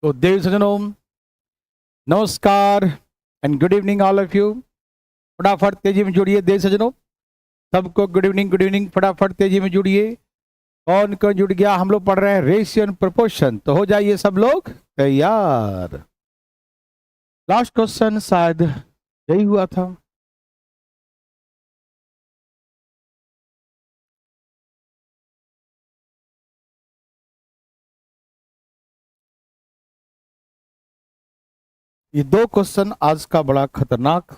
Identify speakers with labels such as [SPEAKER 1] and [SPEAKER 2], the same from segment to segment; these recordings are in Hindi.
[SPEAKER 1] तो देव सजनों, नमस्कार and good evening all of you. फटाफट तेजी में जुड़िए देव सजनों, सबको गुड इवनिंग। फटाफट तेजी में जुड़िए। कौन कौन जुड़ गया? हम लोग पढ़ रहे हैं रेशियो एंड प्रोपोर्शन, तो हो जाइए सब लोग तैयार। लास्ट क्वेश्चन शायद यही हुआ था। ये दो क्वेश्चन आज का बड़ा खतरनाक।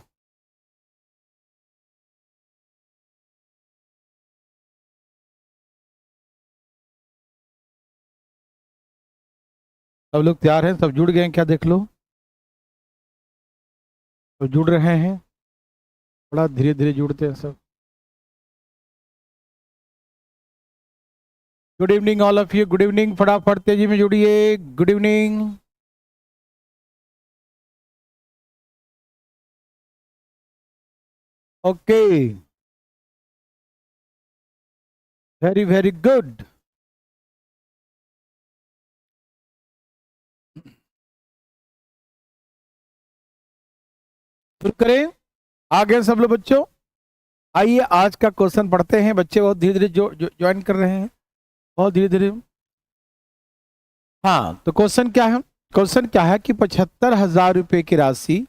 [SPEAKER 1] सब लोग तैयार हैं? सब जुड़ गए हैं क्या? देख लो, तो जुड़ रहे हैं। बड़ा धीरे धीरे जुड़ते हैं सब। Good evening all of you, good evening. फटाफट तेजी में जुड़िए। Good evening. Okay, very very good. शुरू करें? आ गए सब लोग बच्चों? आइए आज का क्वेश्चन पढ़ते हैं। बच्चे बहुत धीरे धीरे ज्वाइन कर रहे हैं, बहुत धीरे धीरे। हाँ, तो क्वेश्चन क्या है? क्वेश्चन क्या है कि 75,000 रुपए की राशि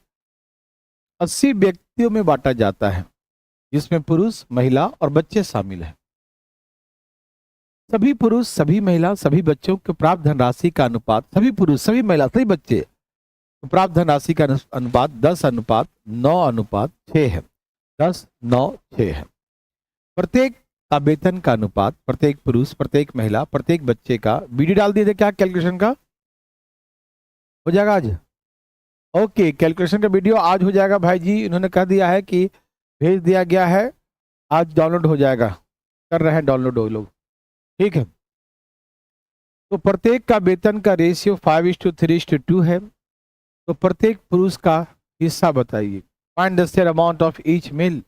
[SPEAKER 1] 80 व्यक्तियों में बांटा जाता है, जिसमें पुरुष, महिला और बच्चे शामिल हैं। सभी पुरुष, सभी महिला, सभी बच्चों के प्राप्त धनराशि का अनुपात, सभी पुरुष, सभी महिला, सभी बच्चे प्राप्त धनराशि का अनुपात 10:9:6 है। 10:9:6 है। प्रत्येक का वेतन का अनुपात, प्रत्येक पुरुष, प्रत्येक महिला, प्रत्येक बच्चे का वीडियो डाल दिए थे क्या? कैलकुलेशन का हो जाएगा आज? ओके, कैलकुलेशन का वीडियो आज हो जाएगा भाई जी। इन्होंने कह दिया है कि भेज दिया गया है, आज डाउनलोड हो जाएगा। कर रहे हैं डाउनलोड वो लोग, ठीक है। तो प्रत्येक का वेतन का रेशियो 5:3:2 है। तो प्रत्येक पुरुष का हिस्सा बताइए। Find the share amount of each male.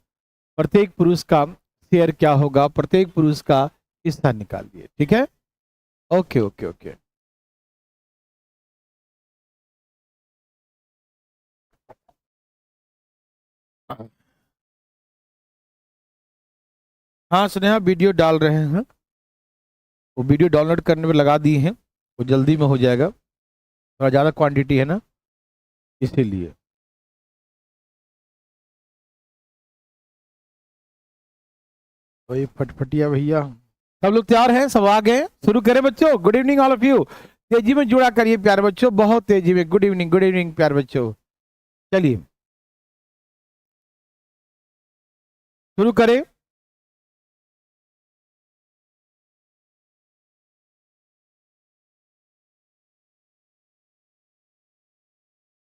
[SPEAKER 1] प्रत्येक पुरुष का शेयर क्या होगा? प्रत्येक पुरुष का हिस्सा निकालिए, ठीक है। Okay okay okay. हाँ स्नेहा, वीडियो डाल रहे हैं। वो वीडियो डाउनलोड करने में लगा दिए हैं, वो जल्दी में हो जाएगा। थोड़ा ज़्यादा क्वांटिटी है ना, इसीलिए। वही फटफटिया भैया। सब लोग तैयार हैं? सब आ गए? शुरू करें बच्चों? Good evening all of you. तेजी में जुड़ा करिए प्यारे बच्चों, बहुत तेजी में। गुड इवनिंग प्यारे बच्चों। चलिए शुरू करें।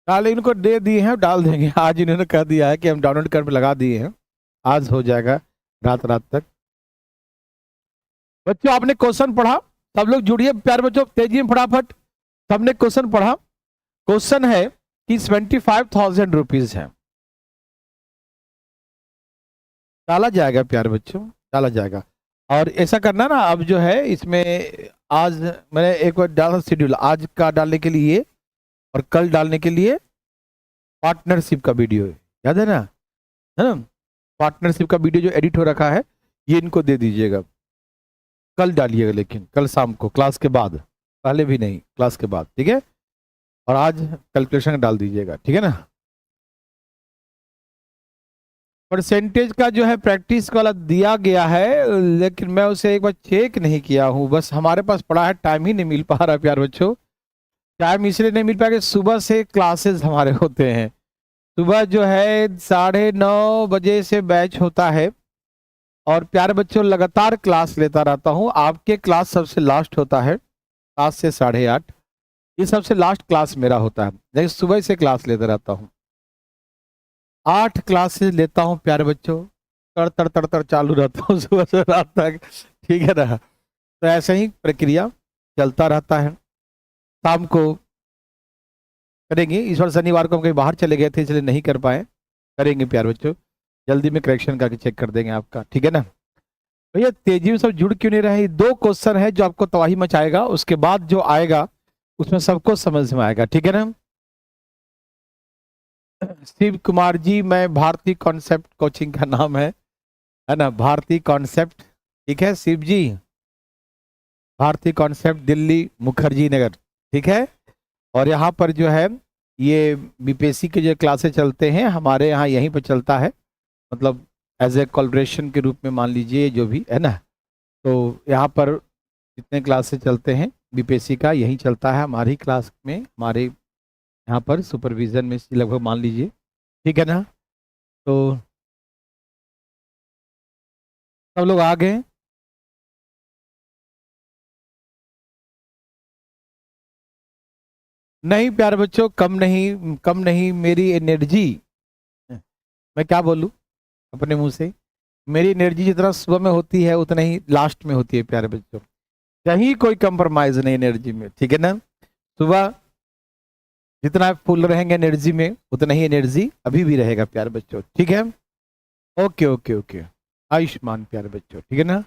[SPEAKER 1] डाल इनको दे दिए हैं, डाल देंगे आज। इन्होंने कह दिया है कि हम डाउनलोड कर लगा दिए हैं, आज हो जाएगा रात रात तक। बच्चों आपने क्वेश्चन पढ़ा? सब लोग जुड़िए प्यारे बच्चों, तेजी में फटाफट। सबने क्वेश्चन पढ़ा? क्वेश्चन है कि 25,000 रुपीज है। डाला जाएगा प्यारे बच्चों, डाला जाएगा। और ऐसा करना ना, अब जो है इसमें आज मैंने एक बार डाला शेड्यूल, आज का डालने के लिए और कल डालने के लिए पार्टनरशिप का वीडियो है, याद है ना? है ना? पार्टनरशिप का वीडियो जो एडिट हो रखा है, ये इनको दे दीजिएगा। कल डालिएगा, लेकिन कल शाम को क्लास के बाद, पहले भी नहीं, क्लास के बाद, ठीक है। और आज कैलकुलेशन डाल दीजिएगा, ठीक है ना। परसेंटेज का जो है प्रैक्टिस वाला दिया गया है, लेकिन मैं उसे एक बार चेक नहीं किया हूँ। बस हमारे पास पड़ा है, टाइम ही नहीं मिल पा रहा प्यार बच्चों। टाइम इसलिए नहीं मिल पाया कि सुबह से क्लासेस हमारे होते हैं। सुबह जो है 9:30 बजे से बैच होता है, और प्यारे बच्चों लगातार क्लास लेता रहता हूँ। आपके क्लास सबसे लास्ट होता है 7 से 8:30, ये सबसे लास्ट क्लास मेरा होता है, लेकिन सुबह से क्लास लेता रहता हूँ। 8 क्लासेस लेता हूँ प्यारे बच्चों, तड़ तड़ तड़ तड़ चालू रहता हूँ सुबह से रात तक, ठीक है ना। तो ऐसे ही प्रक्रिया चलता रहता है। शाम को करेंगे। इस बार शनिवार को हम कहीं बाहर चले गए थे, इसलिए नहीं कर पाए। करेंगे प्यारे बच्चों, जल्दी में करेक्शन करके चेक कर देंगे आपका, ठीक है ना। भैया तेजी में सब जुड़ क्यों नहीं रहे? दो क्वेश्चन है जो आपको तबाही मचाएगा, उसके बाद जो आएगा उसमें सबको समझ में आएगा, ठीक है ना। शिव कुमार जी, मैं भारती कॉन्सेप्ट कोचिंग का नाम है ना, भारती कॉन्सेप्ट, ठीक है शिव जी, भारती कॉन्सेप्ट, दिल्ली मुखर्जी नगर, ठीक है। और यहाँ पर जो है ये बीपीएससी के जो क्लासेस चलते हैं हमारे यहाँ यहीं पर चलता है, मतलब एज ए कोलब्रेशन के रूप में मान लीजिए जो भी है ना। तो यहाँ पर जितने क्लासेस चलते हैं बीपीएससी का यहीं चलता है, हमारी क्लास में, हमारे यहाँ पर सुपरविजन में लगभग मान लीजिए, ठीक है ना। तो सब लोग आ गए। नहीं प्यारे बच्चों, कम नहीं, मेरी एनर्जी, मैं क्या बोलूं अपने मुंह से, मेरी एनर्जी जितना सुबह में होती है उतना ही लास्ट में होती है प्यारे बच्चों, कहीं कोई कंप्रोमाइज नहीं एनर्जी में, ठीक है ना। सुबह जितना आप फुल रहेंगे एनर्जी में उतना ही एनर्जी अभी भी रहेगा प्यारे बच्चों, ठीक है। ओके ओके ओके, आयुष्मान प्यारे बच्चों, ठीक है ना।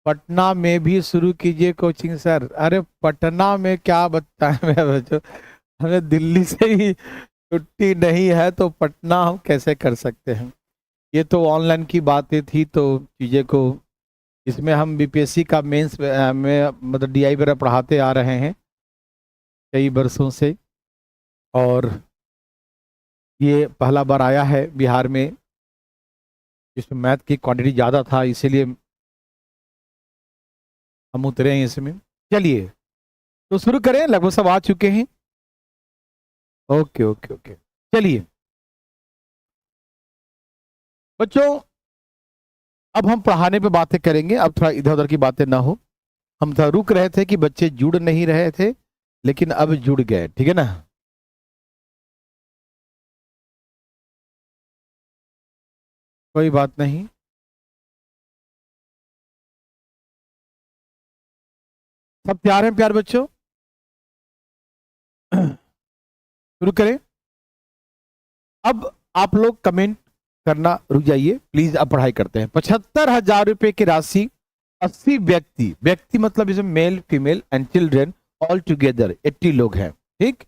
[SPEAKER 1] पटना में भी शुरू कीजिए कोचिंग सर। अरे पटना में क्या बताएं मेरे बच्चों, हमें दिल्ली से ही छुट्टी नहीं है तो पटना हम कैसे कर सकते हैं। ये तो ऑनलाइन की बातें थी तो चीज़ें को, इसमें हम बीपीएससी का मेंस में मतलब डीआई वगैरह पढ़ाते आ रहे हैं कई वर्षों से, और ये पहला बार आया है बिहार में, इसमें मैथ की क्वांटिटी ज़्यादा था इसीलिए हम उतरे हैं इसमें। चलिए तो शुरू करें, लगभग सब आ चुके हैं। ओके ओके ओके, चलिए बच्चों, अब हम पढ़ाने पे बातें करेंगे, अब थोड़ा इधर उधर की बातें ना हो। हम थोड़ा रुक रहे थे कि बच्चे जुड़ नहीं रहे थे, लेकिन अब जुड़ गए, ठीक है ना। कोई बात नहीं, सब तैयार हैं प्यारे बच्चों, शुरू करें। अब आप लोग कमेंट करना रुक जाइए प्लीज, अब पढ़ाई करते हैं। 75,000 रुपए की राशि 80 व्यक्ति, व्यक्ति मतलब इसमें male female and children all together 80 लोग हैं, ठीक।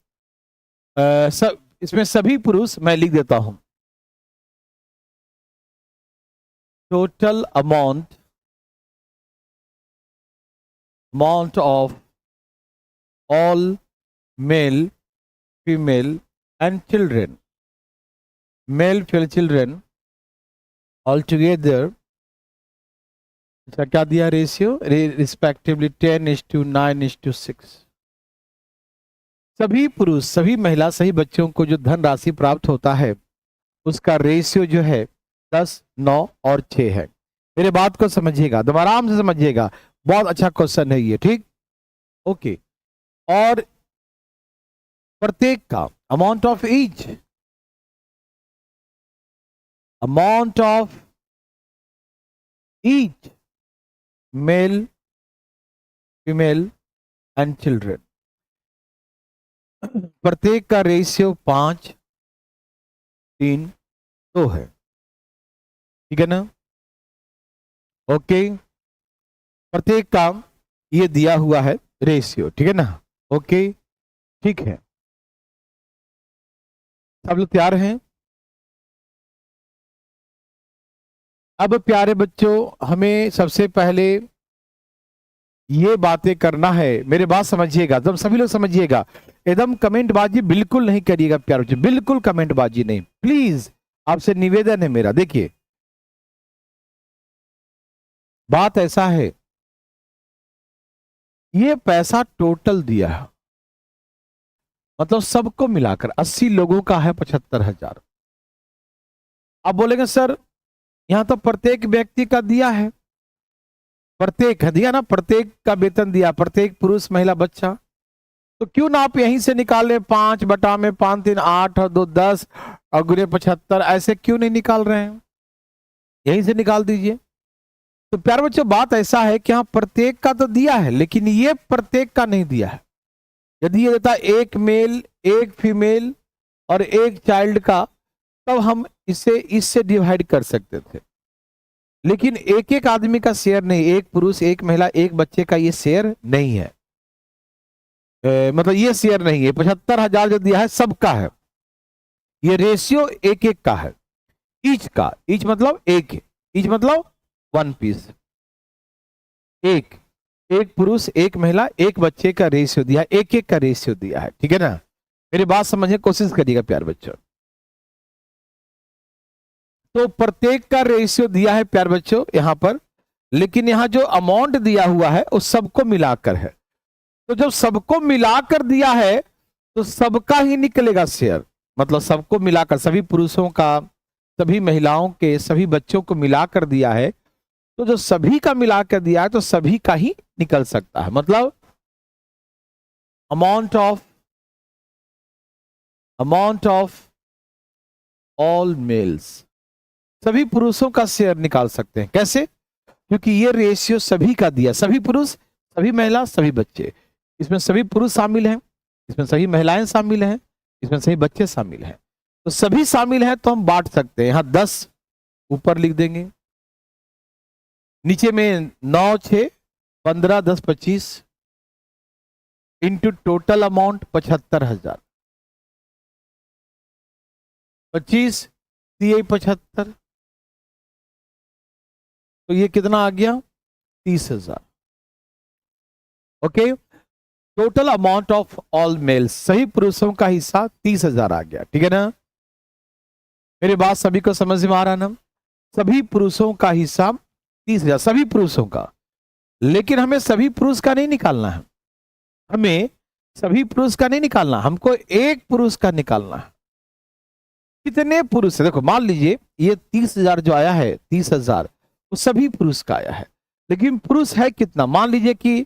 [SPEAKER 1] सब इसमें सभी पुरुष, मैं लिख देता हूं, total amount of all male female and children, male female children all together, क्या दिया रेशियो, रिस्पेक्टिवली 10:9:6। सभी पुरुष सभी महिला सभी बच्चों को जो धन राशि प्राप्त होता है उसका रेशियो जो है 10, 9 और 6 है। मेरे बात को समझिएगा, तुम आराम से समझिएगा, बहुत अच्छा क्वेश्चन है ये, ठीक। ओके, और प्रत्येक का amount of each male female and children, प्रत्येक का रेशियो 5, 3, 2 है, ठीक है ना। ओके, प्रत्येक का ये दिया हुआ है रेशियो, ठीक है ना। ओके ठीक है, सब लोग तैयार हैं। अब प्यारे बच्चों, हमें सबसे पहले ये बातें करना है, मेरे बात समझिएगा, तुम सभी लोग समझिएगा, एकदम कमेंटबाजी बिल्कुल नहीं करिएगा प्यारे बच्चों, बिल्कुल कमेंटबाजी नहीं, प्लीज आपसे निवेदन है मेरा। देखिए बात ऐसा है, ये पैसा टोटल दिया है, मतलब सबको मिलाकर 80 लोगों का है 75,000। अब बोलेंगे सर यहां तो प्रत्येक व्यक्ति का दिया है, प्रत्येक है दिया ना, प्रत्येक का वेतन दिया, प्रत्येक पुरुष महिला बच्चा, तो क्यों ना आप यहीं से निकाले 5/5, 3 8 और 2 10 और गुने 75, ऐसे क्यों नहीं निकाल रहे हैं, यहीं से निकाल दीजिए। तो प्यारे बच्चों बात ऐसा है कि हाँ प्रत्येक का तो दिया है, लेकिन ये प्रत्येक का नहीं दिया है। यदि ये देता एक मेल एक फीमेल और एक चाइल्ड का, तब हम इसे इससे डिवाइड कर सकते थे, लेकिन एक एक आदमी का शेयर नहीं, एक पुरुष एक महिला एक बच्चे का ये शेयर नहीं है। मतलब ये शेयर नहीं है, 75,000 जो दिया है सबका है, ये रेशियो एक एक का है, ईच का, ईच मतलब एक, ईच मतलब 1 पीस, एक एक पुरुष एक महिला एक बच्चे का रेशियो दिया है, एक एक का रेशियो दिया है, ठीक है ना। मेरी बात समझने की कोशिश करिएगा प्यार बच्चों। तो प्रत्येक का रेशियो दिया है प्यार बच्चों यहां पर, लेकिन यहां जो अमाउंट दिया हुआ है उस सबको मिलाकर है। तो जब सबको मिलाकर दिया है तो सबका ही निकलेगा शेयर, मतलब सबको मिलाकर, सभी पुरुषों का, सभी महिलाओं के, सभी बच्चों को मिलाकर दिया है, तो जो सभी का मिलाकर दिया है तो सभी का ही निकल सकता है। मतलब अमाउंट ऑफ ऑल मेल्स, सभी पुरुषों का शेयर निकाल सकते हैं। कैसे? क्योंकि ये रेशियो सभी का दिया, सभी पुरुष, सभी महिला, सभी बच्चे, इसमें सभी पुरुष शामिल हैं, इसमें सभी महिलाएं शामिल हैं, इसमें सभी बच्चे शामिल हैं, तो सभी शामिल हैं तो हम बांट सकते हैं। यहां 10 ऊपर लिख देंगे, नीचे में 9 6 15 10 25 इंटू टोटल अमाउंट 75,000, 25 दिए 75, तो ये कितना आ गया? 30,000। Okay, total amount of all males, सही पुरुषों का हिस्सा 30,000 आ गया, ठीक है ना। मेरी बात सभी को समझ में आ रहा ना? सभी पुरुषों का हिस्सा 30,000, सभी पुरुषों का, लेकिन हमें सभी पुरुष का नहीं निकालना है, हमें सभी पुरुष का नहीं निकालना, हमको एक पुरुष का निकालना है। कितने पुरुष है? देखो मान लीजिए ये 30,000 जो आया है, 30,000 वो सभी पुरुष का आया है, लेकिन पुरुष है कितना? मान लीजिए कि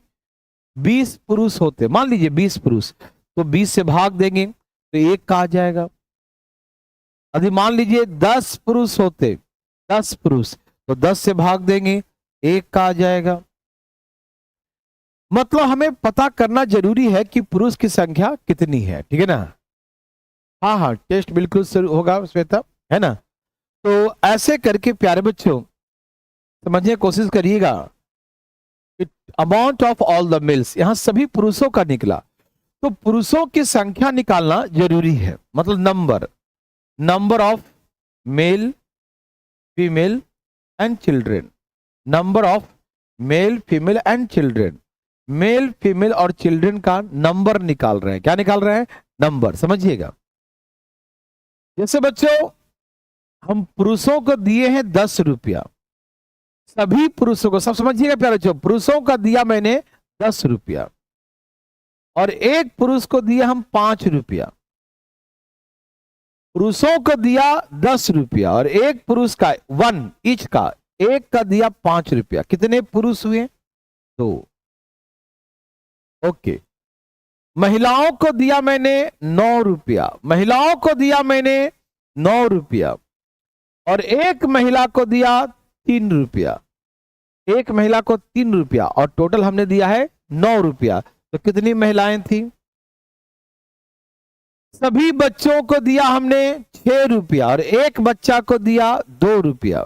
[SPEAKER 1] 20 पुरुष होते, मान लीजिए 20 पुरुष, तो 20 से भाग देंगे तो एक का आ जाएगा। यदि मान लीजिए 10 पुरुष होते, 10 पुरुष, तो 10 से भाग देंगे एक का आ जाएगा। मतलब हमें पता करना जरूरी है कि पुरुष की संख्या कितनी है, ठीक है ना। हाँ हाँ, टेस्ट बिल्कुल शुरू होगा श्वेता, है ना। तो ऐसे करके प्यारे बच्चों समझने की कोशिश करिएगा। Amount of all the mails, यहां सभी पुरुषों का निकला, तो पुरुषों की संख्या निकालना जरूरी है, मतलब number of male female and children, number of male female and children, male female और चिल्ड्रेन का नंबर निकाल रहे हैं। क्या निकाल रहे हैं? नंबर। समझिएगा, जैसे बच्चों हम पुरुषों को दिए हैं 10 रुपया, सभी पुरुषों को, सब समझिएगा प्यारे बच्चों, पुरुषों का दिया मैंने 10 रुपया और एक पुरुष को दिया हम 5 रुपया, पुरुषों को दिया 10 रुपया और एक पुरुष का 1 ईच का, एक का दिया 5 रुपया। कितने पुरुष हुए? 2। ओके, महिलाओं को दिया मैंने 9 रुपया, महिलाओं को दिया मैंने 9 रुपया और एक महिला को दिया 3 रुपया, एक महिला को 3 रुपया और टोटल हमने दिया है 9 रुपया। तो कितनी महिलाएं थी? सभी बच्चों को दिया हमने 6 रुपया और एक बच्चा को दिया 2 रुपया,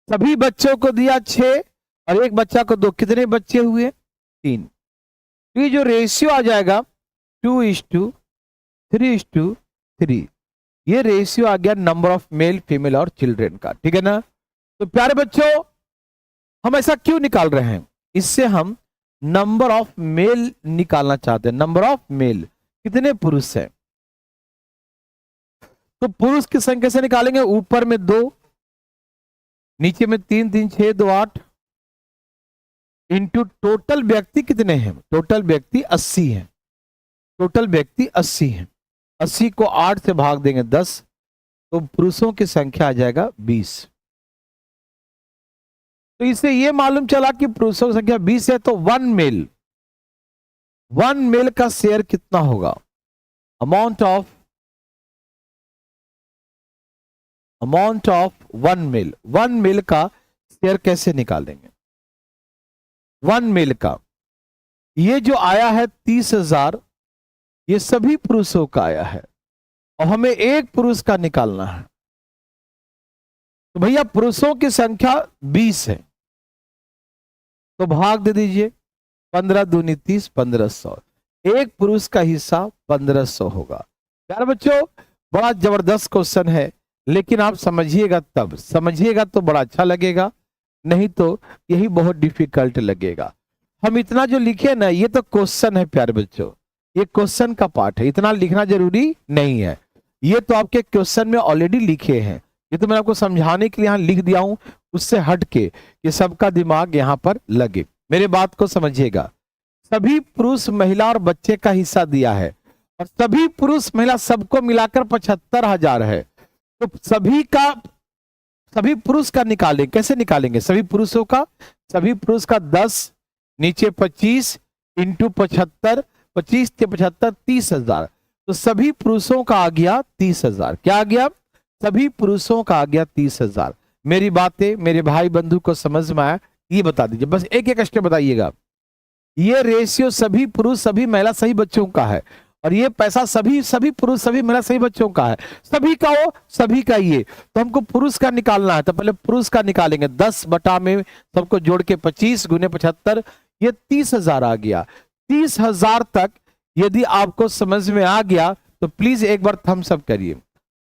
[SPEAKER 1] सभी बच्चों को दिया 6 और एक बच्चा को 2, कितने बच्चे हुए? 3। ये जो रेशियो आ जाएगा 2:3:3, ये रेशियो आ गया नंबर ऑफ मेल फीमेल और चिल्ड्रेन का, ठीक है ना। तो प्यारे बच्चों हम ऐसा क्यों निकाल रहे हैं? इससे हम नंबर ऑफ मेल निकालना चाहते हैं। नंबर ऑफ मेल, कितने पुरुष हैं, तो पुरुष की संख्या से निकालेंगे, ऊपर में 2, नीचे में 3 3 6 2 8 इंटू टोटल व्यक्ति कितने हैं? टोटल व्यक्ति 80 हैं, टोटल व्यक्ति 80 हैं, 80 को 8 से भाग देंगे 10, तो पुरुषों की संख्या आ जाएगा 20। तो इससे यह मालूम चला कि पुरुषों की संख्या 20 है, तो 1 मेल का शेयर कितना होगा? अमाउंट ऑफ 1 मेल का शेयर कैसे निकालेंगे? 1 मेल का, ये जो आया है 30,000, ये सभी पुरुषों का आया है और हमें एक पुरुष का निकालना है। तो भैया पुरुषों की संख्या 20 है, तो भाग दे दीजिए, 15 दूनी 30, 1500। एक पुरुष का हिस्सा 1500 होगा। प्यारे बच्चों, बड़ा जबरदस्त क्वेश्चन है, लेकिन आप समझिएगा, तब समझिएगा तो बड़ा अच्छा लगेगा, नहीं तो यही बहुत डिफिकल्ट लगेगा। हम इतना जो लिखे ना, ये तो क्वेश्चन है प्यारे बच्चों, ये क्वेश्चन का पार्ट है, इतना लिखना जरूरी नहीं है। ये तो आपके क्वेश्चन में ऑलरेडी लिखे हैं, ये तो मैं आपको समझाने के लिए यहाँ लिख दिया हूं, उससे हट के कि सबका दिमाग यहाँ पर लगे। मेरे बात को समझिएगा, सभी पुरुष महिला और बच्चे का हिस्सा दिया है, और सभी पुरुष महिला सबको मिलाकर 75,000 है। तो सभी पुरुष का निकालेंगे, कैसे निकालेंगे? सभी पुरुष का 10 नीचे 25 इंटू 75, 25 से 75 30,000। तो सभी पुरुषों का आ गया 30,000। क्या आ गया? सभी पुरुषों का आ गया 30,000। मेरी बातें मेरे भाई बंधु को समझ में आया? ये बता दीजिए, बस एक एक स्टेप बताइएगा। ये रेशियो सभी पुरुष सभी महिला सभी बच्चों का है, और ये पैसा सभी पुरुष सभी महिला सभी बच्चों का है, सभी का हो सभी का। ये तो हमको पुरुष का निकालना है, तो पहले पुरुष का निकालेंगे। 10 बटा में सबको जोड़ के 25 गुने 75, ये 30,000 आ गया। 30,000 तक यदि आपको समझ में आ गया तो प्लीज एक बार थम्स अप करिए।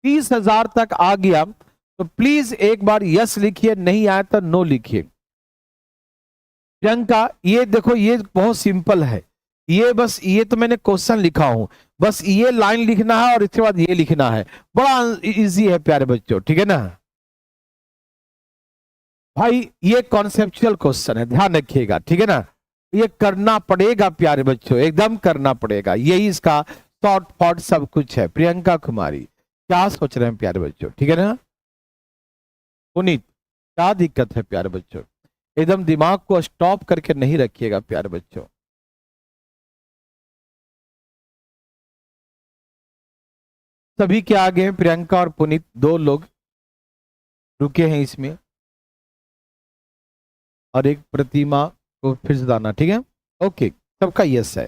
[SPEAKER 1] 30,000 तक आ गया तो प्लीज एक बार यस लिखिए, नहीं आया तो नो लिखिए। प्रियंका, ये देखो, ये बहुत सिंपल है, ये तो मैंने क्वेश्चन लिखा हूं, बस ये लाइन लिखना है और इसके बाद ये लिखना है। बड़ा इजी है प्यारे बच्चों, ठीक है ना भाई? ये कॉन्सेप्चुअल क्वेश्चन है, ध्यान रखिएगा, ठीक है ना? ये करना पड़ेगा प्यारे बच्चों, एकदम करना पड़ेगा, यही इसका शॉर्ट फॉर्ट सब कुछ है। प्रियंका कुमारी, क्या सोच रहे हैं प्यारे बच्चों, ठीक है ना? पुनीत, क्या दिक्कत है प्यारे बच्चों? एकदम दिमाग को स्टॉप करके नहीं रखिएगा प्यारे बच्चों। सभी के आगे हैं प्रियंका और पुनीत, 2 लोग रुके हैं इसमें, और एक प्रतिमा को फिर से दाना, ठीक है? ओके, सबका यस है।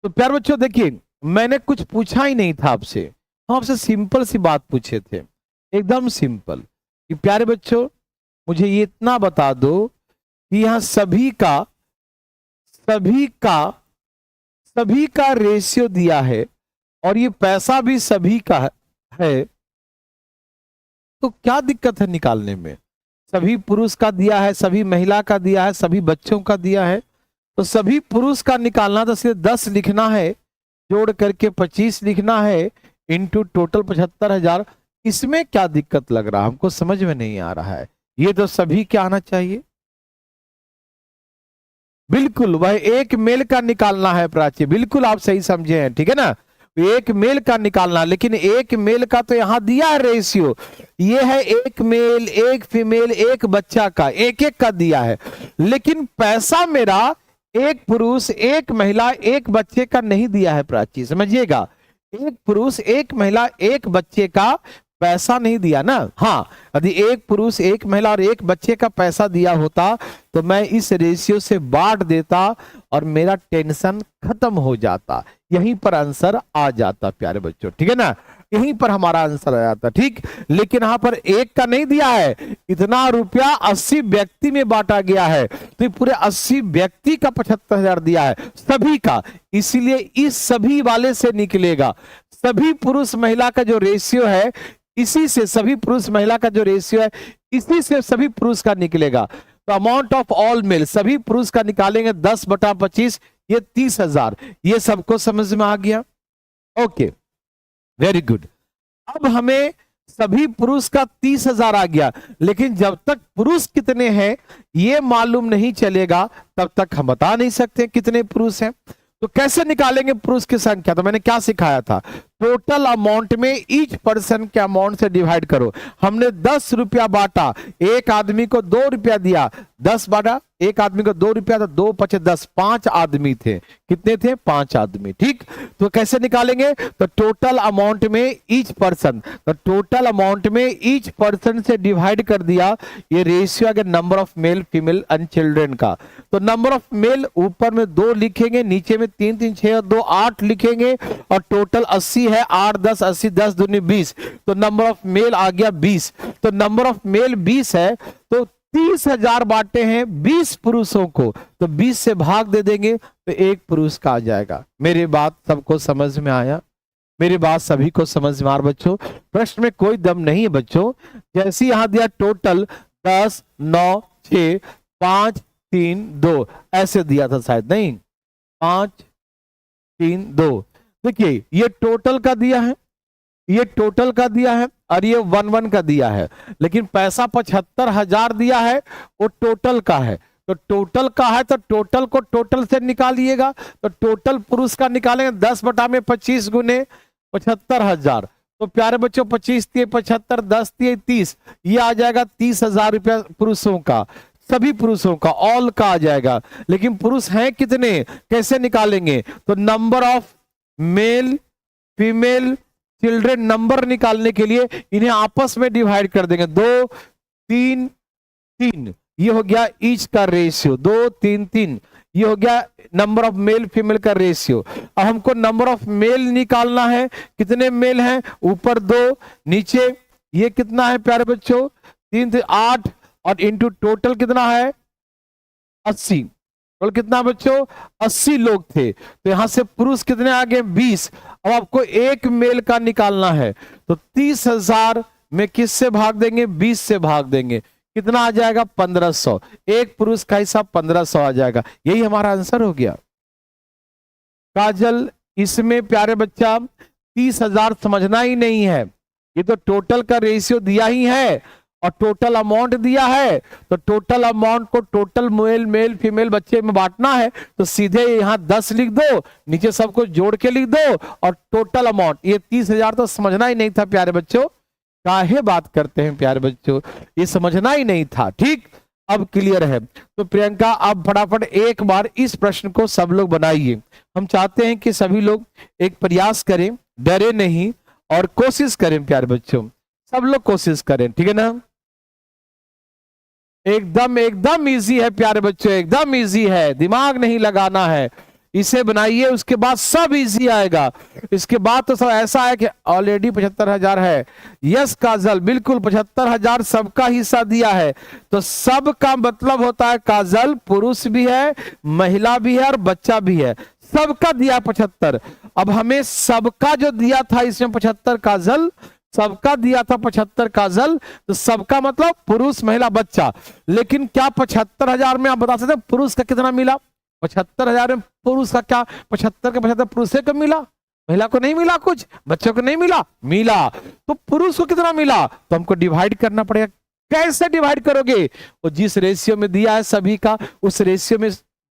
[SPEAKER 1] तो प्यारे बच्चों देखिए, मैंने कुछ पूछा ही नहीं था आपसे, हम आपसे सिंपल सी बात पूछे थे, एकदम सिंपल, कि प्यारे बच्चों मुझे ये इतना बता दो कि यहाँ सभी का रेशियो दिया है, और ये पैसा भी सभी का है, तो क्या दिक्कत है निकालने में? सभी पुरुष का दिया है, सभी महिला का दिया है, सभी बच्चों का दिया है, तो सभी पुरुष का निकालना तो सिर्फ 10 लिखना है, जोड़ करके 25 लिखना है, इंटू टोटल 75,000। इसमें क्या दिक्कत लग रहा है? हमको समझ में नहीं आ रहा है। ये तो सभी क्या आना चाहिए, बिल्कुल वह एक मेल का निकालना है प्राची, बिल्कुल आप सही समझे हैं, ठीक है ना? एक मेल का निकालना, लेकिन एक मेल का तो यहां दिया है रेशियो, ये है एक मेल एक फीमेल एक बच्चा का, एक एक का दिया है, लेकिन पैसा मेरा एक पुरुष एक महिला एक बच्चे का नहीं दिया है प्राची, समझिएगा। एक पुरुष एक महिला एक बच्चे का पैसा नहीं दिया ना। हाँ, यदि एक पुरुष एक महिला और एक बच्चे का पैसा दिया होता तो मैं इस रेशियो से बांट देता और मेरा टेंशन खत्म हो जाता, यहीं पर आंसर आ जाता प्यारे बच्चों, ठीक है ना? यहीं पर हमारा आंसर आ जाता, ठीक। लेकिन यहाँ पर एक का नहीं दिया है, इतना रुपया 80 व्यक्ति में बांटा गया है, तो पूरे 80 व्यक्ति का 75,000 दिया है, सभी का, इसीलिए इस सभी वाले से निकलेगा। सभी पुरुष महिला का जो रेशियो है, इसी से सभी पुरुष महिला का जो रेशियो है, इसी से सभी पुरुष का निकलेगा। तो अमाउंट ऑफ ऑल मेल, सभी पुरुष का निकालेंगे 10/25, ये 30,000। ये सबको समझ में आ गया? Okay, very good. अब हमें सभी पुरुष का 30,000 आ गया, लेकिन जब तक पुरुष कितने हैं ये मालूम नहीं चलेगा तब तक हम बता नहीं सकते कितने पुरुष हैं। तो कैसे निकालेंगे पुरुष की संख्या? तो मैंने क्या सिखाया था, टोटल अमाउंट में ईच पर्सन के अमाउंट से डिवाइड करो। हमने 10 रुपया बांटा, एक आदमी को 2 रुपया दिया, 10 बांटा, एक आदमी को 2 रुपया, तो 2 × 5 = 10, 5 आदमी थे। कितने थे? 5 आदमी, ठीक। तो कैसे निकालेंगे? तो टोटल अमाउंट में ईच पर्सन, तो टोटल अमाउंट में ईच पर्सन से डिवाइड कर दिया, ये रेशियो आ गया number of male female and children का। तो नंबर ऑफ मेल ऊपर में 2 लिखेंगे, नीचे में 3 3 6 2 8 लिखेंगे, और टोटल 80 है, 8 10 80, 10 दूनी 20, तो नंबर ऑफ मेल आ गया 20। तो नंबर ऑफ मेल 20 है, तो 30,000 बांटे हैं 20 पुरुषों को, तो 20 से भाग दे देंगे तो एक पुरुष का आ जाएगा। मेरी बात सबको समझ में आया? मेरी बात सभी को समझ में आ रहा बच्चों? प्रश्न में कोई दम नहीं है बच्चों। जैसे यहां दिया टोटल 10, 9, 6, 5, 3, 2 ऐसे दिया था शायद, नहीं 5, 3, 2। देखिए ये टोटल का दिया है, ये टोटल का दिया है और ये 1 का दिया है, लेकिन पैसा 75,000 दिया है वो टोटल का है। तो टोटल का है तो टोटल को टोटल से निकालिएगा, तो टोटल पुरुष का निकालेंगे 10/25 गुने 75,000। तो प्यारे बच्चों 25 दिए 75, 10 दिए 30, ये आ जाएगा 30,000 रुपया पुरुषों का, सभी पुरुषों का, ऑल का आ जाएगा। लेकिन पुरुष हैं कितने, कैसे निकालेंगे? तो number of male female children number निकालने के लिए इन्हें आपस में डिवाइड कर देंगे। 2, 3, 3 ये हो गया ईच का रेशियो, 2, 3, 3 ये हो गया नंबर ऑफ मेल फीमेल का रेशियो। अब हमको नंबर ऑफ मेल निकालना है, कितने मेल हैं? ऊपर 2, नीचे ये कितना है प्यारे बच्चों? 3 से 8 और इंटू टोटल कितना है? 80। और कितना बच्चों? 80 लोग थे। तो यहां से पुरुष कितने आ गए? 20। अब आपको एक मेल का निकालना है, तो 30,000 में किससे भाग देंगे? 20 से भाग देंगे। कितना आ जाएगा? 1500। एक पुरुष का हिसाब 1500 आ जाएगा। यही हमारा आंसर हो गया। काजल इसमें प्यारे बच्चा 30,000 समझना ही नहीं है, ये तो टोटल का रेशियो दिया ही है और टोटल अमाउंट दिया है। तो टोटल अमाउंट को टोटल मेल फीमेल बच्चे में बांटना है, तो सीधे यहाँ 10 लिख दो, नीचे सबको जोड़ के लिख दो और टोटल अमाउंट। ये 30,000 तो समझना ही नहीं था प्यारे बच्चों, काहे बात करते हैं प्यारे बच्चों, ये समझना ही नहीं था। ठीक, अब क्लियर है। तो प्रियंका आप फटाफट एक बार इस प्रश्न को सब लोग बनाइए। हम चाहते हैं कि सभी लोग एक प्रयास करें, डरे नहीं और कोशिश करें प्यारे बच्चों, सब लोग कोशिश करें, ठीक है ना? एकदम एकदम इजी है प्यारे बच्चों, एकदम इजी है, दिमाग नहीं लगाना है। इसे बनाइए, उसके बाद सब इजी आएगा। इसके बाद तो सब ऐसा है कि ऑलरेडी 75,000 है। यस काजल, बिल्कुल 75,000 सबका हिस्सा दिया है। तो सबका मतलब होता है काजल, पुरुष भी है, महिला भी है और बच्चा भी है, सबका दिया 75। अब हमें सबका जो दिया था इसमें 75 काजल, सबका दिया था 75 काजल, तो सबका मतलब पुरुष महिला बच्चा। लेकिन क्या 75,000 में आप बता सकते हैं पुरुष का कितना मिला? 75,000 में पुरुष का क्या 75 के 75 पुरुष को मिला, महिला को नहीं मिला, कुछ बच्चों को नहीं मिला, मिला। तो पुरुष को कितना मिला? तो हमको डिवाइड करना पड़ेगा। कैसे डिवाइड करोगे? वो जिस रेशियो में दिया है सभी का, उस रेशियो में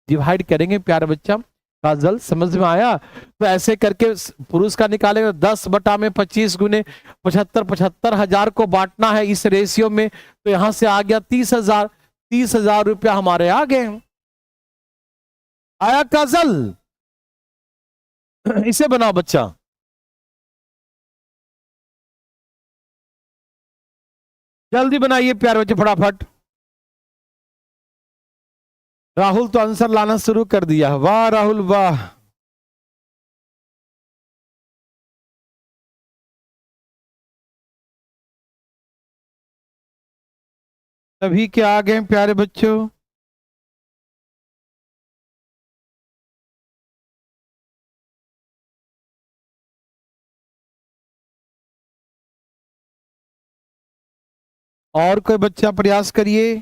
[SPEAKER 1] डिवाइड करेंगे प्यारे बच्चा। काजल समझ में आया? तो ऐसे करके पुरुष का निकालेंगे 10/25 गुने 75, 75,000 को बांटना है इस रेशियो में। तो यहां से आ गया 30,000, 30,000 रुपया हमारे आ गए। आया काजल? इसे बनाओ बच्चा, जल्दी बनाइए प्यारे बच्चे फटाफट। राहुल तो आंसर लाना शुरू कर दिया, वाह राहुल वाह। सभी के आ गए प्यारे बच्चों। और कोई बच्चा प्रयास करिए।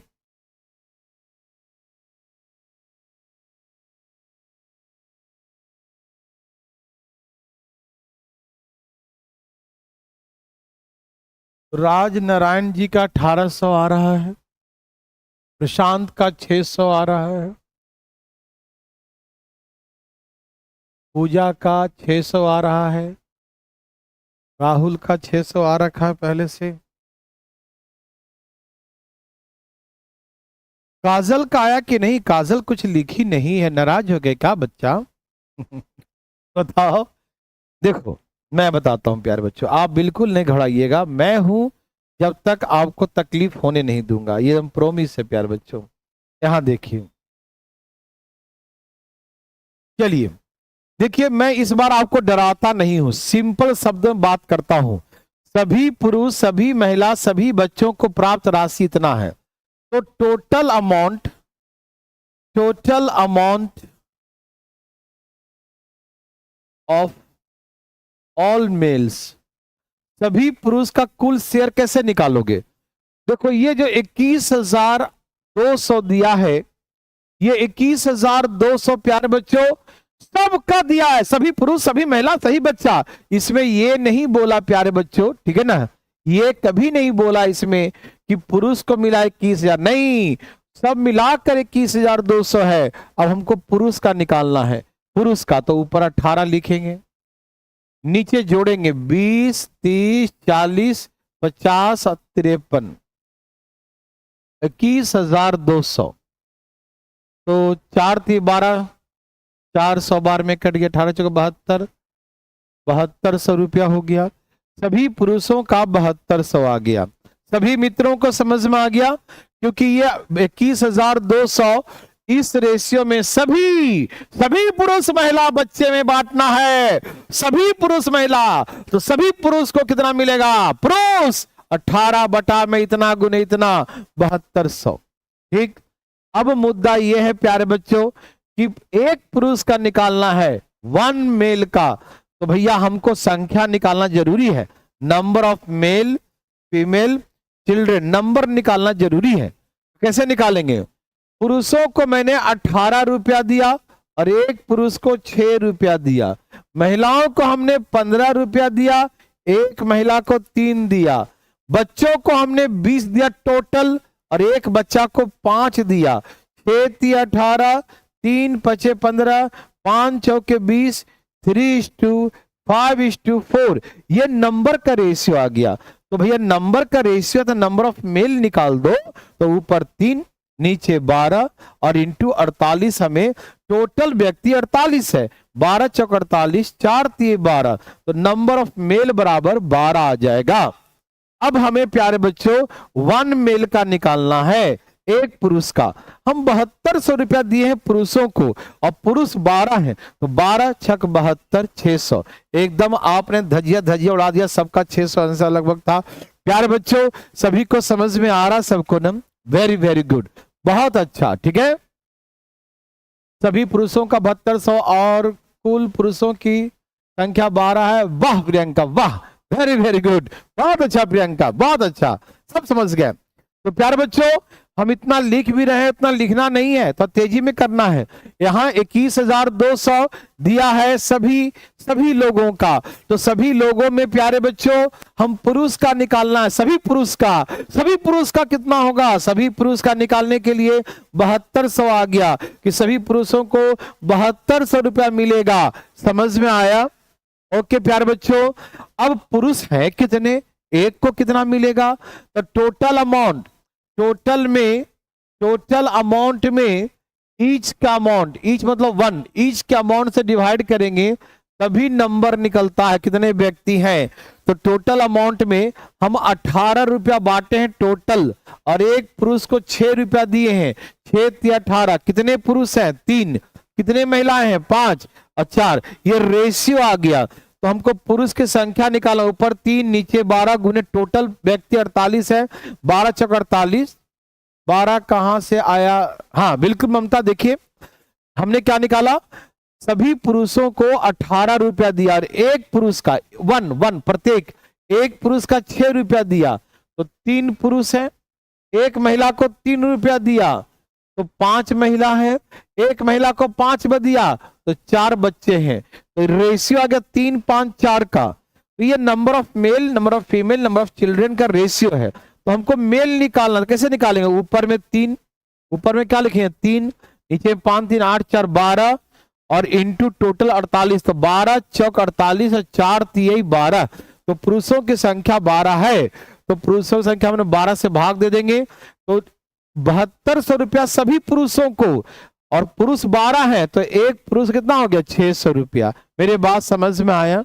[SPEAKER 1] राज नारायण जी का 1800 आ रहा है, प्रशांत का 600 आ रहा है, पूजा का 600 आ रहा है, राहुल का 600 आ रखा है पहले से। काजल का आया कि नहीं? काजल कुछ लिखी नहीं है, नाराज हो गए क्या बच्चा? बताओ। देखो मैं बताता हूं प्यारे बच्चों, आप बिल्कुल नहीं घबराइएगा, मैं हूं जब तक आपको तकलीफ होने नहीं दूंगा, ये हम प्रोमिस है प्यारे बच्चों। यहां देखिए, चलिए देखिए, मैं इस बार आपको डराता नहीं हूं, सिंपल शब्द में बात करता हूं। सभी पुरुष, सभी महिला, सभी बच्चों को प्राप्त राशि इतना है। तो total amount of all males, सभी पुरुष का कुल शेयर कैसे निकालोगे? देखो ये जो 21,200 दिया है, ये 21,200 प्यारे बच्चों सबका दिया है, सभी पुरुष सभी महिला सही बच्चा। इसमें ये नहीं बोला प्यारे बच्चों, ठीक है ना, ये कभी नहीं बोला इसमें कि पुरुष को मिला 21,000, नहीं, सब मिलाकर 21,200 है। अब हमको पुरुष का निकालना है, पुरुष का तो ऊपर 18 लिखेंगे, नीचे जोड़ेंगे 20, 30, 40, 50 और 53, 21,200। तो 4 थी 12, 400 बार में कट गया, 18 चौके 72, 7200 रुपया हो गया। सभी पुरुषों का 7200 आ गया। सभी मित्रों को समझ में आ गया, क्योंकि ये 21,200 इस रेशियो में सभी पुरुष महिला बच्चे में बांटना है, सभी पुरुष महिला। तो सभी पुरुष को कितना मिलेगा? पुरुष 18 बटा में इतना गुने इतना 7200। ठीक, अब मुद्दा यह है प्यारे बच्चों कि एक पुरुष का निकालना है, 1 मेल का, तो भैया हमको संख्या निकालना जरूरी है, number of male female children, number निकालना जरूरी है। कैसे निकालेंगे? पुरुषों को मैंने 18 रुपया दिया और एक पुरुष को 6 रुपया दिया, महिलाओं को हमने 15 रुपया दिया, एक महिला को 3 दिया, बच्चों को हमने 20 दिया टोटल और एक बच्चा को 5 दिया। 6 × 18, 3 × 5 15, 5 चौके 20, 3:5:4, ये नंबर का रेशियो आ गया। तो भैया नंबर का रेशियो तो नंबर ऑफ मेल निकाल दो, तो ऊपर 3 नीचे 12 और इंटू 48, हमें टोटल व्यक्ति 48 है, 12 चौक 48, 4 × 12, तो नंबर ऑफ मेल बराबर 12 आ जाएगा। अब हमें प्यारे बच्चों 1 मेल का निकालना है, एक पुरुष का। हम 7200 रुपया दिए हैं पुरुषों को और पुरुष 12 हैं, तो 12 छक 72, 600। एकदम आपने धजिया उड़ा दिया, सबका 600 आंसर लगभग था। प्यारे बच्चों सभी को समझ में आ रहा, सबको नम वेरी गुड, बहुत अच्छा। ठीक है, सभी पुरुषों का 7200 और कुल पुरुषों की संख्या 12 है। वाह प्रियंका, वाह, वेरी गुड, बहुत अच्छा प्रियंका, बहुत अच्छा, सब समझ गए। तो प्यारे बच्चों हम इतना लिख भी रहे हैं, इतना लिखना नहीं है, तो तेजी में करना है। यहाँ 21,200 दिया है सभी लोगों का, तो सभी लोगों में प्यारे बच्चों हम पुरुष का निकालना है, सभी पुरुष का कितना होगा? सभी पुरुष का निकालने के लिए 7200 आ गया कि सभी पुरुषों को 7200 रुपया मिलेगा। समझ में आया? ओके प्यारे बच्चों, अब पुरुष है कितने, एक को कितना मिलेगा? तो टोटल अमाउंट में ईच का अमाउंट, ईच मतलब 1, ईच के अमाउंट से डिवाइड करेंगे तभी नंबर निकलता है कितने व्यक्ति हैं। तो टोटल अमाउंट में हम 18 रुपया बांटे हैं टोटल, और एक पुरुष को 6 रुपया दिए हैं। 6 × 18, कितने पुरुष हैं? 3, कितने महिलाएं हैं? 5 और 4, ये रेशियो आ गया। तो हमको पुरुष की संख्या निकाला, ऊपर 3 नीचे 12 गुने टोटल व्यक्ति 48 है, 12 चौक 48, 12 कहां से आया? हाँ बिल्कुल ममता, देखिए हमने क्या निकाला, सभी पुरुषों को 18 रुपया दिया और एक पुरुष का 1 प्रत्येक, एक पुरुष का 6 रुपया दिया, तो 3 पुरुष है, एक महिला को 3 रुपया दिया तो 5 महिला है, एक महिला को 5 दिया तो 4 बच्चे हैं। तो रेशियो आ गया 3, 5, 4 का। तो ये number of male, number of female, number of children का रेशियो है। तो हमको मेल निकालना, कैसे निकालेंगे? ऊपर में 3, ऊपर में क्या लिखेंगे? 3, नीचे 5, 3, 8, 4, 12 और इंटू टोटल 48, तो 12 चौक 48 और 4 × 12, तो पुरुषों की संख्या 12 है। तो पुरुषों की संख्या हमने 12 से भाग दे देंगे, तो 7200 रुपया सभी पुरुषों को, और पुरुष 12 है तो एक पुरुष कितना हो गया? 600 रुपया। मेरे बात समझ में आया?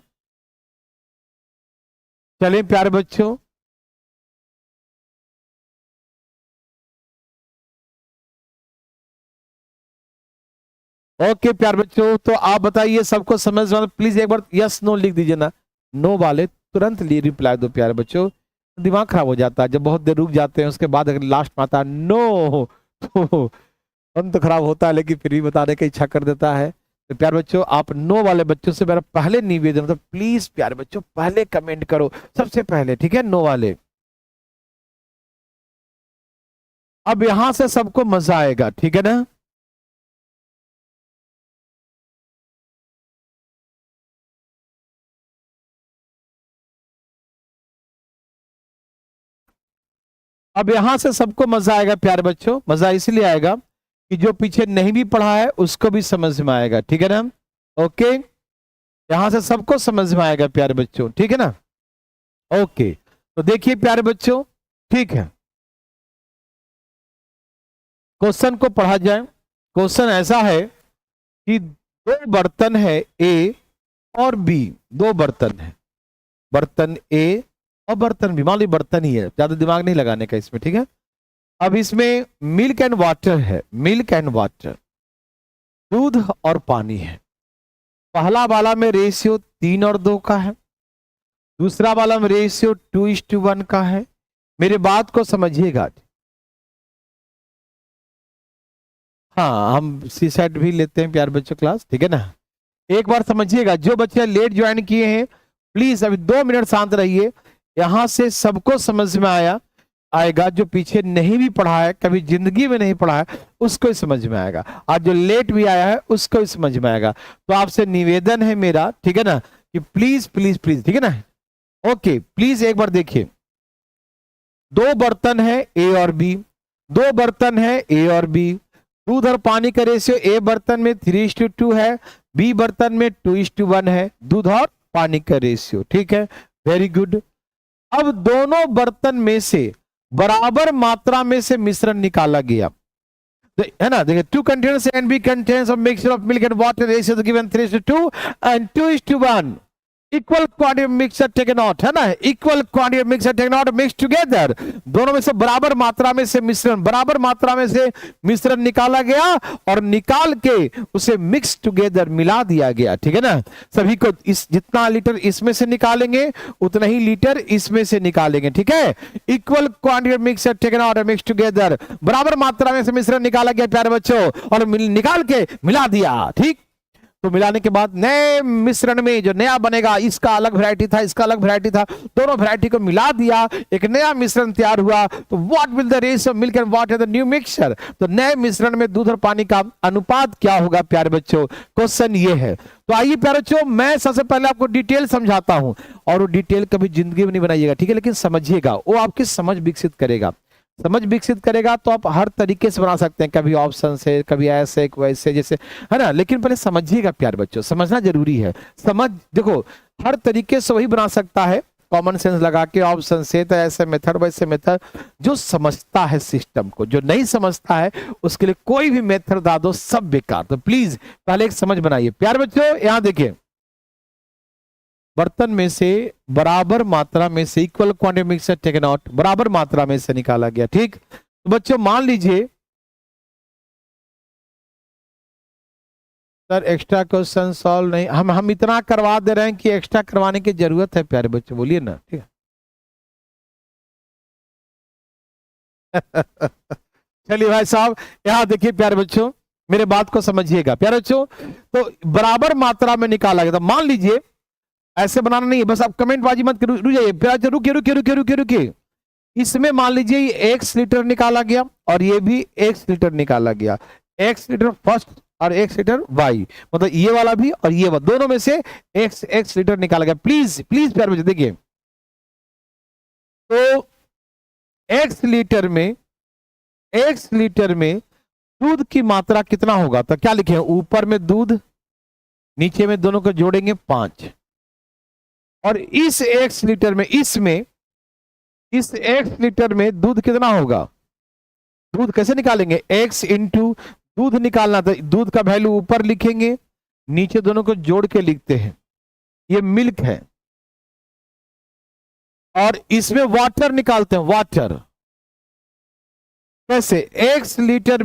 [SPEAKER 1] चलिए प्यारे बच्चों, ओके प्यारे बच्चों, तो आप बताइए सबको समझ में? प्लीज एक बार यस नो लिख दीजिए ना, नो वाले तुरंत रिप्लाई दो प्यारे बच्चों। दिमाग खराब हो जाता है। जब बहुत देर रुक जाते हैं उसके बाद अगर लास्ट में आता है नो तो मन तो खराब होता है, लेकिन फिर भी बताने की इच्छा कर देता है। तो प्यारे बच्चों, आप नो वाले बच्चों से मेरा पहले निवेदन, मतलब प्लीज प्यारे बच्चों पहले कमेंट करो सबसे पहले, ठीक है, नो वाले। अब यहां से सबको मजा आएगा, ठीक है ना। अब यहां से सबको मजा आएगा प्यारे बच्चों। मजा इसलिए आएगा कि जो पीछे नहीं भी पढ़ा है उसको भी समझ में आएगा, ठीक है ना। ओके, यहां से सबको समझ में आएगा प्यारे बच्चों, ठीक है ना। ओके, तो देखिए प्यारे बच्चों, ठीक है, क्वेश्चन को पढ़ा जाए। क्वेश्चन ऐसा है कि दो बर्तन है ए और बी, दो बर्तन है, बर्तन ए और बर्तन बी, मान ली बर्तन ही है, ज्यादा दिमाग नहीं लगाने का इसमें, ठीक है। अब इसमें मिल्क एंड वाटर है, मिल्क एंड वाटर, दूध और पानी है। पहला वाला में रेशियो 3 और 2 का है, दूसरा वाला में रेशियो 2:1 का है। मेरे बात को समझिएगा। हाँ, हम सी सेट भी लेते हैं प्यार बच्चों क्लास, ठीक है ना। एक बार समझिएगा, जो बच्चे लेट ज्वाइन किए हैं प्लीज अभी 2 मिनट शांत रहिए। यहां से सबको समझ में आएगा, जो पीछे नहीं भी पढ़ा है, कभी जिंदगी में नहीं पढ़ा है, उसको ही समझ में आएगा। आज जो लेट भी आया है उसको ही समझ में आएगा। तो आपसे निवेदन है मेरा, ठीक है ना, कि प्लीज प्लीज प्लीज, ठीक है ना। ओके, प्लीज एक बार देखिए, दो बर्तन है ए और बी, दो बर्तन है ए और बी, दूध और पानी का रेशियो ए बर्तन में 3:2 है, बी बर्तन में 2:1 है, दूध और पानी का रेशियो, ठीक है, वेरी गुड। अब दोनों बर्तन में से बराबर मात्रा में से मिश्रण निकाला गया, है ना। देखिए, 2 containers and B contains of mixture of milk and water, ratio given 3:2 and 2:1। Equal quantity mixture taken out, है ना, equal quantity mixture taken out, mix together. दोनों में से बराबर मात्रा में से मिश्रण, बराबर मात्रा में से मिश्रण निकाला गया और निकाल के उसे मिक्स टुगेदर मिला दिया गया, ठीक है ना। सभी को इस जितना लीटर इसमें से निकालेंगे उतना ही लीटर इसमें से निकालेंगे, ठीक है। Equal quantity mixture taken out और मिक्स टुगेदर, बराबर मात्रा में से मिश्रण निकाला गया प्यारे बच्चों, और निकाल के मिला दिया, ठीक। तो मिलाने के बाद नए मिश्रण में जो नया बनेगा, इसका अलग वैरायटी था, इसका अलग वैरायटी था, दोनों वैरायटी को मिला दिया, एक नया मिश्रण तैयार हुआ। तो what will the ratio of milk and water the new mixture, तो नए मिश्रण में दूध और पानी का अनुपात क्या होगा प्यारे बच्चों, क्वेश्चन ये है। तो आइए प्यारे बच्चों, मैं सबसे पहले आपको डिटेल समझाता हूं, और वो डिटेल कभी जिंदगी में नहीं बनाइएगा, ठीक है, लेकिन समझिएगा, वो आपकी समझ विकसित करेगा। समझ विकसित करेगा तो आप हर तरीके से बना सकते हैं, कभी ऑप्शन से, कभी ऐसे वैसे, जैसे, है ना। लेकिन पहले समझिएगा प्यारे बच्चों, समझना जरूरी है। समझ, देखो, हर तरीके से वही बना सकता है, कॉमन सेंस लगा के, ऑप्शन से, तो ऐसे मेथड वैसे मेथड, जो समझता है सिस्टम को। जो नहीं समझता है उसके लिए कोई भी मेथड बता दो, सब बेकार। तो प्लीज पहले एक समझ बनाइए प्यारे बच्चों। यहां देखिए, बर्तन में से बराबर मात्रा में से, equal quantity mixture taken out, बराबर मात्रा में से निकाला गया, ठीक। तो बच्चों मान लीजिए, सर एक्स्ट्रा क्वेश्चन सॉल्व नहीं, हम इतना करवा दे रहे हैं कि एक्स्ट्रा करवाने की जरूरत है प्यारे बच्चों, बोलिए ना, ठीक है। चलिए भाई साहब, यहां देखिए प्यारे बच्चों, मेरे बात को समझिएगा प्यारे बच्चों। तो बराबर मात्रा में निकाला गया, तो मान लीजिए, ऐसे बनाना नहीं है, बस आप कमेंट बाजी मत रुक जाइए, रुकिए रुकिए रुकिए रुकिए रुकिए। इसमें मान लीजिए ये x लीटर निकाला गया और ये भी x लीटर निकाला गया, x लीटर फर्स्ट और x लीटर y, मतलब ये वाला भी और ये वाला, दोनों में से x लीटर निकाला गया। प्लीज प्लीज प्यारे बच्चे देखिए, तो x लीटर में दूध की मात्रा कितना होगा, तो क्या लिखे, ऊपर में दूध, नीचे में दोनों को जोड़ेंगे 5, और इस x लीटर में, इस x लीटर में दूध कितना होगा। दूध कैसे निकालेंगे, x इंटू दूध निकालना, तो दूध का वैल्यू ऊपर लिखेंगे, नीचे दोनों को जोड़ के लिखते हैं, ये मिल्क है, और इसमें वाटर निकालते हैं, वाटर कैसे, x लीटर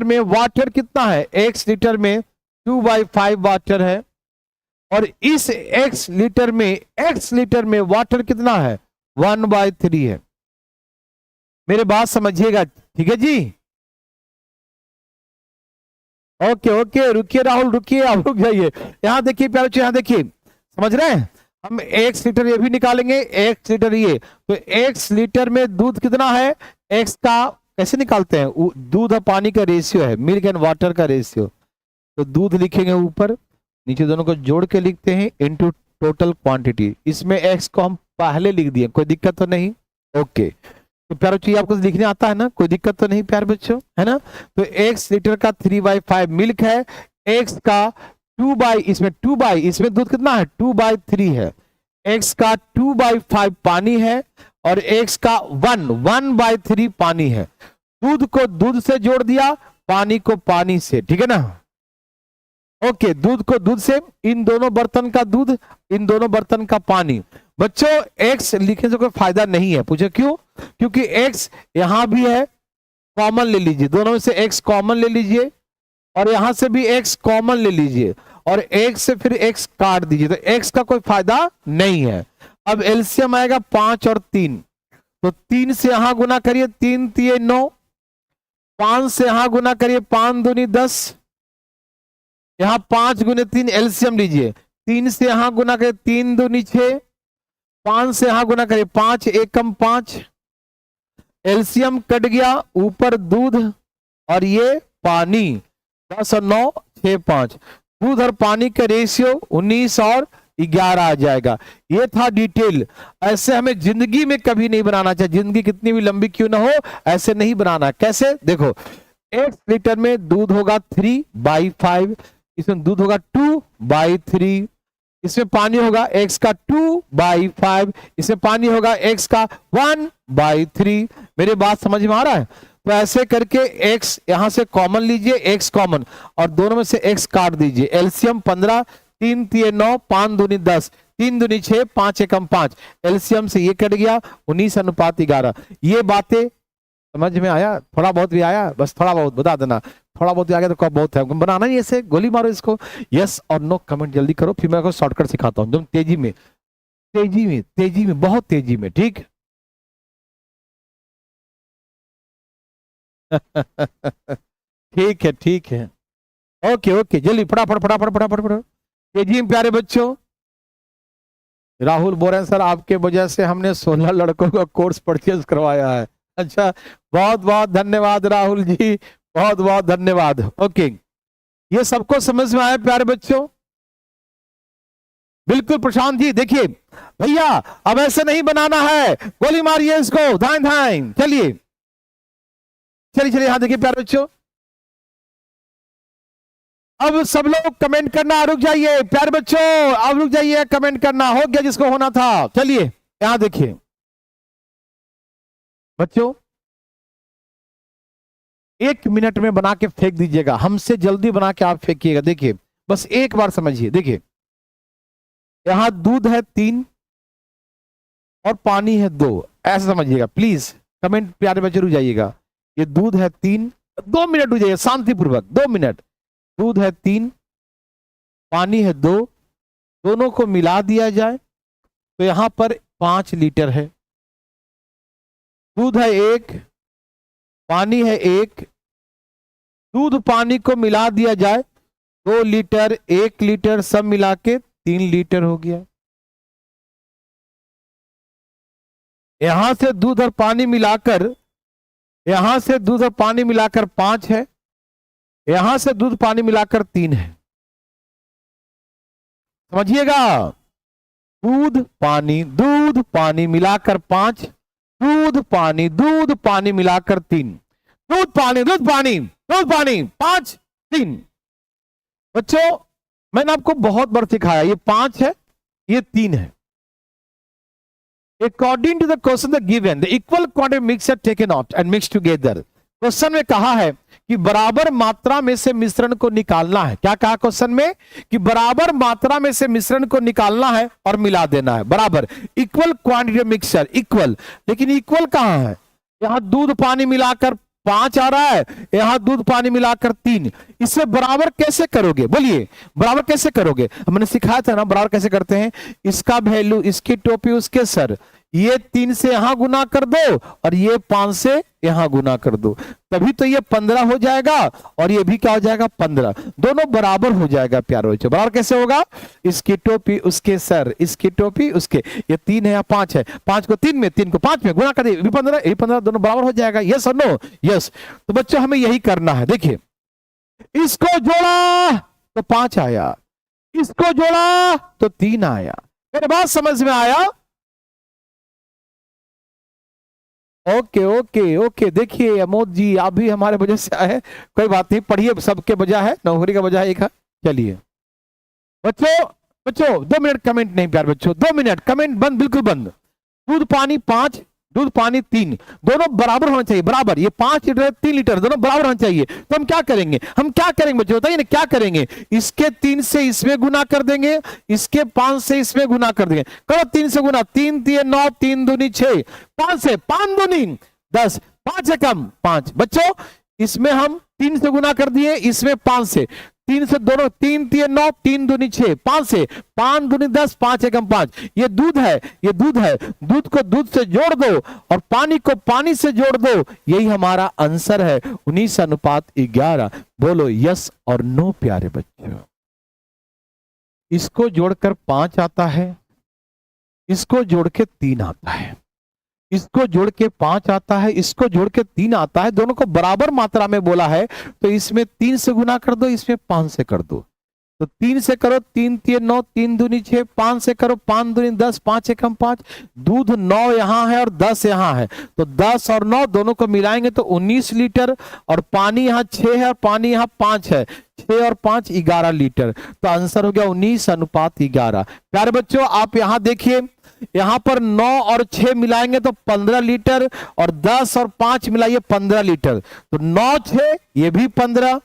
[SPEAKER 1] में वाटर कितना है, x लीटर में 2/5 वाटर है, और इस x लीटर में वाटर कितना है, 1/3 है। मेरे बात समझिएगा, ठीक है जी। ओके ओके, रुकिए राहुल, रुकिए, आप रुक जाइए। यहाँ देखिए प्यारे बच्चों, यहाँ देखिए, समझ रहे हैं, हम 1 लीटर ये भी निकालेंगे, 1 लीटर ये, तो 1 लीटर में दूध कितना है, एक्स का कैसे निकालते हैं, दूध और पानी का रेशियो है, मिल्क एंड वाटर का रेशियो। तो दूध लिखेंगे ऊपर, नीचे दोनों को जोड़ के लिखते हैं इनटू टोटल क्वांटिटी। इसमें एक्स को हम पहले लिख दिए, कोई दिक्कत तो नहीं। ओके, तो प्यारे बच्चों आपको लिखने आता है ना, कोई दिक्कत तो नहीं प्यारे बच्चों, है ना। तो 1 लीटर का 3/5 मिल्क है, एक्स का 2 इसमें 2 इसमें दूध कितना है, 2/3 है, एक्स का 2/5 पानी है, और एक्स का 1/3 पानी है। दूध को दूध से जोड़ दिया, पानी को पानी से, ठीक है ना। ओके, दूध को दूध से, इन दोनों बर्तन का दूध, इन दोनों बर्तन का पानी। बच्चों एक्स लिखने से कोई फायदा नहीं है, पूछो क्यों, क्योंकि एक्स यहां भी है, कॉमन ले लीजिए, दोनों में से एक्स कॉमन ले लीजिए, और यहां से भी एक्स कॉमन ले लीजिए, और एक से फिर एक्स काट दीजिए, तो एक्स का कोई फायदा नहीं है। अब एलसीएम आएगा 5 और 3, तो 3 से यहां गुना करिए, 3 3 9, 5 से यहां गुना करिए, 5 दूनी 10, यहां 5 गुने 3 एलसीएम लीजिए, 3 से यहां गुना करिए, 3 दूनी 6, 5 से यहां गुना करिए, 5 एकम 5, एलसीएम कट गया, ऊपर दूध और ये पानी, 10 और 9 6 5, दूध और पानी का रेशियो 19 और 11 आ जाएगा। ये था डिटेल। ऐसे हमें जिंदगी में कभी नहीं बनाना चाहिए, जिंदगी कितनी भी लंबी क्यों ना हो, ऐसे नहीं बनाना। कैसे, देखो 1 लीटर में दूध होगा 3/5, इसमें दूध होगा 2/3, इसमें पानी होगा x का 2/5, इसमें पानी होगा x का 1/3। मेरी बात समझ में आ रहा है। तो ऐसे करके x यहां से कॉमन लीजिए, x कॉमन, और दोनों में से x काट दीजिए। एलसीएम 15, 3 3 9, 5 दूनी 10, 3 दूनी 6, 5 एकम 5, एलसीएम से ये कट गया, 19:11। ये बातें समझ में आया, थोड़ा बहुत भी आया, बस थोड़ा बहुत बता देना, थोड़ा बहुत भी आ गया तो कब बहुत है, बनाना नहीं ऐसे, गोली मारो इसको, यस और नो कमेंट जल्दी करो, फिर मैं आपको शॉर्टकट सिखाता हूं, एकदम तेजी में, तेजी में, तेजी में, बहुत तेजी में, ठीक। ठीक है, ठीक है, ओके ओके, जल्दी फटाफट फटाफट फटाफट फटाफट, तेजी में प्यारे बच्चों। राहुल बोल रहे हैं सर आपके वजह से हमने 16 लड़कों का कोर्स परचेज करवाया है। अच्छा, बहुत बहुत धन्यवाद राहुल जी, बहुत बहुत धन्यवाद। ओके, ये सबको समझ में आया प्यारे बच्चों, बिल्कुल। प्रशांत जी देखिए भैया, अब ऐसे नहीं बनाना है, गोली मारिए इसको, धाइन धाइन, चलिए चलिए चलिए। यहां देखिए प्यारे बच्चों, अब सब लोग कमेंट करना रुक जाइए प्यारे बच्चों, अब रुक जाइए, कमेंट करना हो गया जिसको होना था। चलिए यहां देखिए बच्चों, 1 मिनट में बना के फेंक दीजिएगा, हमसे जल्दी बना के आप फेंकिएगा। देखिए बस एक बार समझिए, देखिए यहां दूध है 3 और पानी है 2, ऐसा समझिएगा प्लीज। कमेंट प्यारे बच्चे रुक जाइएगा, ये दूध है 3, 2 मिनट रुक जाइए शांतिपूर्वक, 2 मिनट। दूध है 3, पानी है 2, दोनों को मिला दिया जाए तो यहां पर 5 लीटर है। दूध है 1, पानी है 1, दूध पानी को मिला दिया जाए 2 लीटर, 1 लीटर, सब मिला के 3 लीटर हो गया। यहां से दूध और पानी मिलाकर, यहां से दूध और पानी मिलाकर 5 है, यहां से दूध पानी मिलाकर 3 है। समझिएगा, दूध पानी मिलाकर 5, दूध पानी मिलाकर 3, दूध पानी 5 3। बच्चों मैंने आपको बहुत बार सिखाया, ये 5 है, ये 3 है। According to the question the given, the equal quantity mixture taken out and mixed together. Question में कहा है कि बराबर मात्रा में से मिश्रण को निकालना है। क्या कहा क्वेश्चन में, कि बराबर मात्रा में से मिश्रण को निकालना है और मिला देना है। बराबर, इक्वल क्वांटिटी मिक्सचर, इक्वल, लेकिन इक्वल कहां है, यहां दूध पानी मिलाकर 5 आ रहा है, यहां दूध पानी मिलाकर 3। इसे बराबर कैसे करोगे, बोलिए बराबर कैसे करोगे। हमने सिखाया था ना बराबर कैसे करते हैं, इसका वैल्यू इसकी टोपी उसके सर, ये 3 से यहां गुना कर दो और ये 5 से यहां गुना कर दो, तभी तो ये 15 हो जाएगा और ये भी क्या हो जाएगा 15, दोनों बराबर हो जाएगा प्यारे बच्चों। बराबर कैसे होगा? इसकी टोपी उसके सर, इसकी टोपी उसके, ये 3 है या 5 है, 5 को 3 में 3 को 5 में गुना कर दे, 15 ये 15 दोनों बराबर हो जाएगा। यस और नो? यस। तो बच्चों हमें यही करना है। देखिए इसको जोड़ा तो 5 आया, इसको जोड़ा तो 3 आया। मेरे बात समझ में आया? Okay okay okay. देखिए अमोद जी आप भी हमारे वजह से आए, कोई बात नहीं, पढ़िए, सबके बजाय है, नौकरी का बजाय एक है। चलिए बच्चों, बच्चों 2 मिनट कमेंट नहीं प्यार बच्चों, 2 मिनट कमेंट बंद, बिल्कुल बंद। दूध पानी 5, दूध पानी 3, दोनों बराबर होना चाहिए, बराबर। ये 5 लीटर 3 लीटर दोनों बराबर होना चाहिए। तो हम क्या करेंगे, हम क्या करेंगे बच्चों बताइए ना, क्या करेंगे? इसके 3 से इसमें गुना कर देंगे, इसके 5 से इसमें गुना कर देंगे। करो 3 से गुना, 3 3 9, 3 दूनी 6, 5 से 5 दूनी 10, 5 है कम 5। बच्चों इसमें हम 3 से गुना कर दिए, इसमें 5 से, 3 से दोनों, 3 3 9, 3 दूनी 6, 5 से 5 दूनी 10, 5 एकम 5। ये दूध है, ये दूध है, दूध को दूध से जोड़ दो और पानी को पानी से जोड़ दो, यही हमारा आंसर है 19:11। बोलो यस और नो प्यारे बच्चों। इसको जोड़कर 5 आता है, इसको जोड़ के 3 आता है, इसको जोड़ के 5 आता है, इसको जोड़ के 3 आता है, दोनों को बराबर मात्रा में बोला है, तो इसमें 3 से गुना कर दो, इसमें 5 से कर दो। तो 3 से करो, 3 3 9, 3 दूनी 6, 5 से करो, 5 दूनी 10, 5 एकम 5। दूध 9 यहां है और 10 यहां है, तो 10 और 9 दोनों को मिलाएंगे तो 19 लीटर, और पानी यहां 6 है और पानी यहां 5 है, 6 और 5 11 लीटर। तो आंसर हो गया 19:11। प्यारे बच्चों आप यहां देखिए, यहां पर 9 और 6 मिलाएंगे तो 15 लीटर, और 10 और 5 मिलाइए 15 लीटर, तो 9 6 ये भी 15,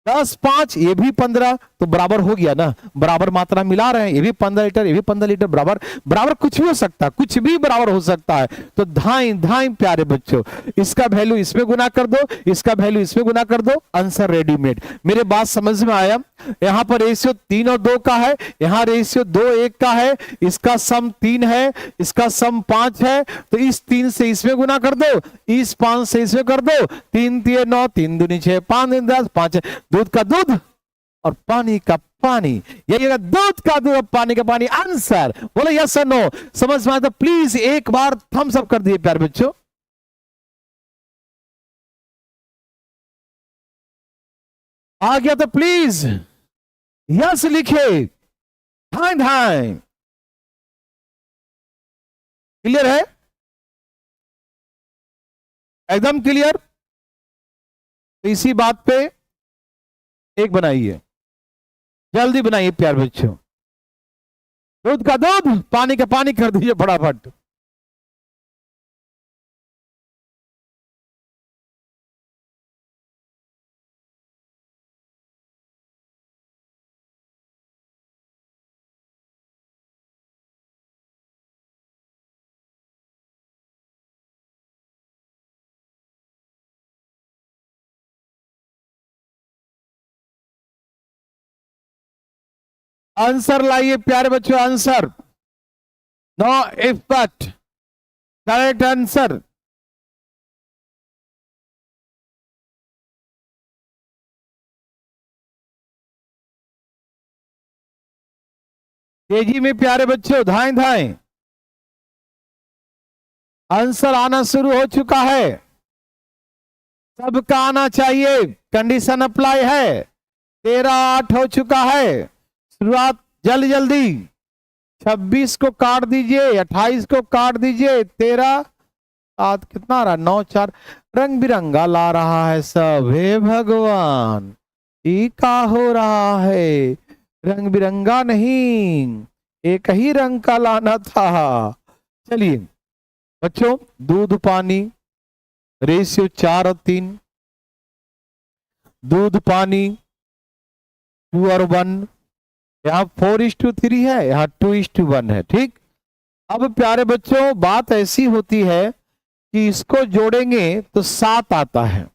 [SPEAKER 1] 10 5 ये भी 15, तो बराबर हो गया ना, बराबर मात्रा मिला रहे हैं, ये भी 15 लीटर, ये भी 15 लीटर, बराबर बराबर कुछ भी हो सकता है, कुछ भी बराबर हो सकता है। तो धाई धाई प्यारे बच्चों, इसका वैल्यू इसमें गुना कर दो, इसका वैल्यू इसमें गुना कर दो, आंसर रेडीमेड। मेरे बात समझ में आया? यहां पर रेशियो 3 और 2 का है, यहां रेशियो 2 1 का है, इसका सम 3 है, इसका सम 5 है, तो इस 3 से इसमें गुना कर दो, इस 5 से इसमें कर दो, 3 3 9, 3 दूनी 6, 5 दूनी 10, 5। दूध का दूध और पानी का पानी, यही है दूध का दूध और पानी का पानी आंसर। बोलो यस और नो? समझ में आया तो प्लीज एक बार थम्स अप कर दिए प्यारे बच्चों। आ गया तो प्लीज यस लिखे, ढाई ढाई। क्लियर है? एकदम क्लियर? तो इसी बात पे एक बनाइए, जल्दी बनाइए प्यार बच्चों। दूध का दूध पानी का पानी कर दीजिए फटाफट। आंसर लाइए प्यारे बच्चों, answer. No effect, correct answer. तेजी में प्यारे बच्चों, धाएं धाएं। आंसर आना शुरू हो चुका है, सबका आना चाहिए, कंडीशन अप्लाई है। 13:08 हो चुका है, शुरुआत जल्दी जल्दी। 26 को काट दीजिए, 28 को काट दीजिए, 13 7 कितना रहा, 9 4। रंग बिरंगा ला रहा है सब, हे भगवान ये का हो रहा है? रंग बिरंगा नहीं, एक ही रंग का लाना था। चलिए बच्चों, दूध पानी रेशियो 4 और 3, दूध पानी 2 और 1, यहाँ 4:3 है, यहाँ 2:1 है। ठीक, अब प्यारे बच्चों बात ऐसी होती है कि इसको जोड़ेंगे तो 7 आता है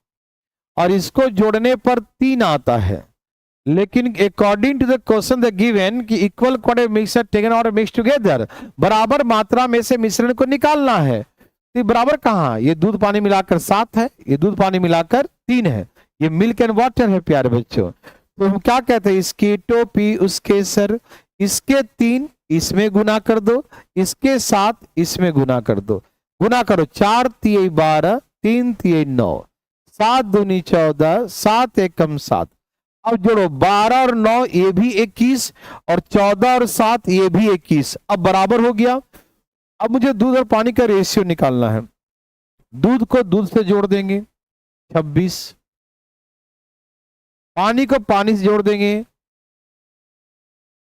[SPEAKER 1] और इसको जोड़ने पर 3 आता है, लेकिन according to the question the given कि इक्वल क्वांटिटी मिक्सचर टेकन और मिक्स टुगेदर, बराबर मात्रा में से मिश्रण को निकालना है। तो बराबर कहाँ, ये दूध पानी मिलाकर 7 है, ये दूध पानी मिलाकर 3 है, ये मिल्क एंड वाटर है प्यारे बच्चों। तो हम क्या कहते हैं, इसकी टोपी उसके सर, इसके 3 इसमें गुना कर दो, इसके 7 इसमें गुना कर दो, गुना करो 4 तिये 12, 3 तिये 9, 7 दूनी 14, 7 एकम 7। अब जोड़ो 12 और 9 ये भी 21, और 14 और 7 ये भी 21, अब बराबर हो गया। अब मुझे दूध और पानी का रेशियो निकालना है। दूध को दूध से जोड़ देंगे 26, पानी को पानी से जोड़ देंगे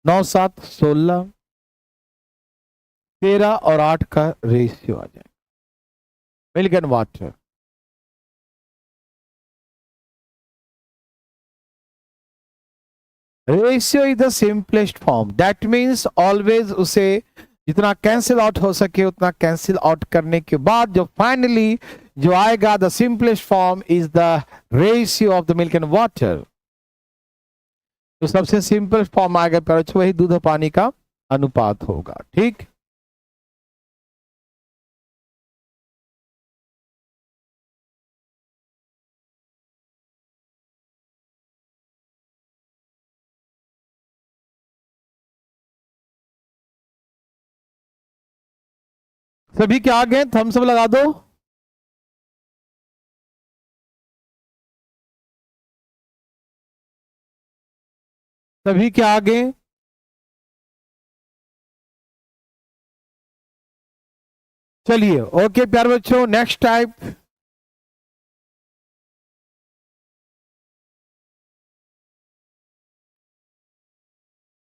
[SPEAKER 1] 9 7 16, 13 और 8 का रेशियो आ जाएगा, milk and water. Ratio is the simplest form, that means always उसे जितना कैंसिल आउट हो सके उतना कैंसिल आउट करने के बाद जो फाइनली जो आएगा, the simplest form is the ratio of the milk and water. तो सबसे सिंपल फॉर्म आएगा पर वही दूध और पानी का अनुपात होगा। ठीक, सभी के आ गए, थम्स अप लगा दो। सभी के आ गए, चलिए ओके प्यारे बच्चों, नेक्स्ट टाइप।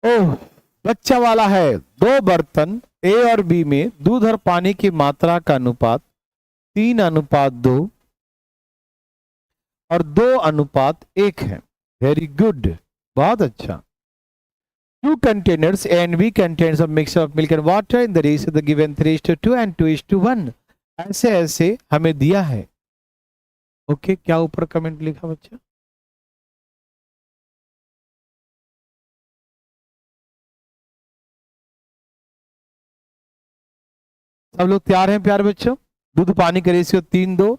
[SPEAKER 1] ओह, बच्चा वाला है, 2 बर्तन ए और बी में दूध और पानी की मात्रा का अनुपात 3:2 और 2:1 है। वेरी गुड, बहुत अच्छा। 2 containers A and B contains a mixture of milk and water in the ratio the given 3:2 and 2:1। ऐसे ऐसे हमें दिया है। ओके, क्या ऊपर कमेंट लिखा बच्चा? सब लोग तैयार हैं प्यारे बच्चों? दूध पानी का रेशियो 3:2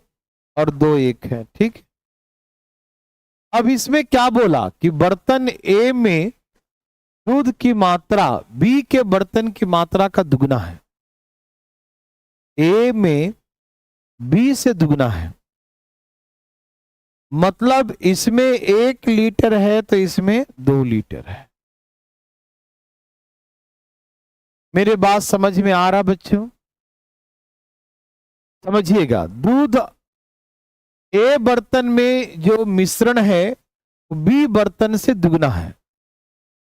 [SPEAKER 1] और 2:1 है। ठीक, अब इसमें क्या बोला कि बर्तन ए में दूध की मात्रा बी के बर्तन की मात्रा का दुगना है। ए में बी से दुगना है, मतलब इसमें 1 लीटर है तो इसमें 2 लीटर है। मेरे बात समझ में आ रहा बच्चों? समझिएगा, दूध ए बर्तन में जो मिश्रण है बी बर्तन से दुगना है।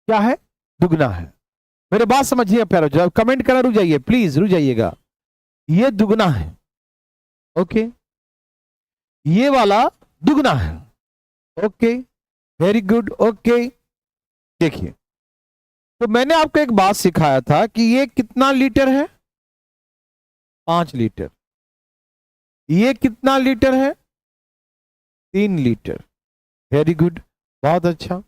[SPEAKER 1] क्या है? दुगना है। मेरे बात समझिए प्यारो, जब कमेंट करना रुक जाइए प्लीज, रुक जाइएगा। ये दुगना है, ओके, ये वाला दुगना है, ओके, वेरी गुड, ओके। देखिए, तो मैंने आपको एक बात सिखाया था कि ये कितना लीटर है? 5 लीटर। ये कितना लीटर है? 3 लीटर। वेरी गुड, बहुत अच्छा।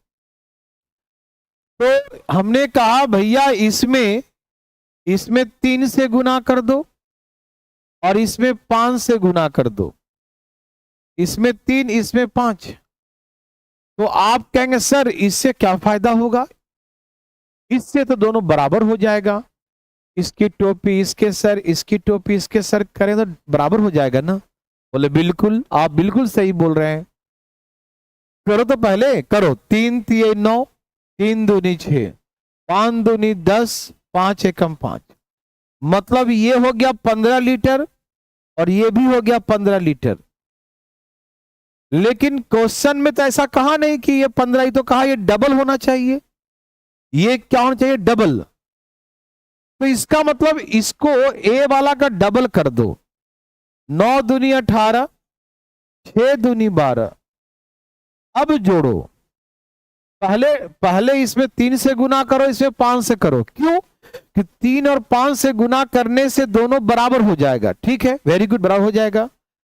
[SPEAKER 1] तो हमने कहा भैया इसमें 3 से गुना कर दो और इसमें 5 से गुना कर दो, इसमें 3 इसमें 5। तो आप कहेंगे सर इससे क्या फायदा होगा? इससे तो दोनों बराबर हो जाएगा, इसकी टोपी इसके सर, इसकी टोपी इसके सर करें तो बराबर हो जाएगा ना। बोले बिल्कुल, आप बिल्कुल सही बोल रहे हैं। करो तो पहले करो, 3 तिये 9, 3 दूनी 6, 5 दूनी 10, 5 एकम 5, मतलब ये हो गया 15 लीटर और ये भी हो गया 15 लीटर। लेकिन क्वेश्चन में तो ऐसा कहा नहीं कि ये 15 ही तो कहा ये डबल होना चाहिए। ये क्या होना चाहिए? डबल। तो इसका मतलब इसको ए वाला का डबल कर दो। 9 दूनी 18, 6 दूनी 12। अब जोड़ो, पहले इसमें 3 से गुना करो, इसमें 5 से करो। क्यों? कि 3 और 5 से गुना करने से दोनों बराबर हो जाएगा। ठीक है, वेरी गुड, बराबर हो जाएगा।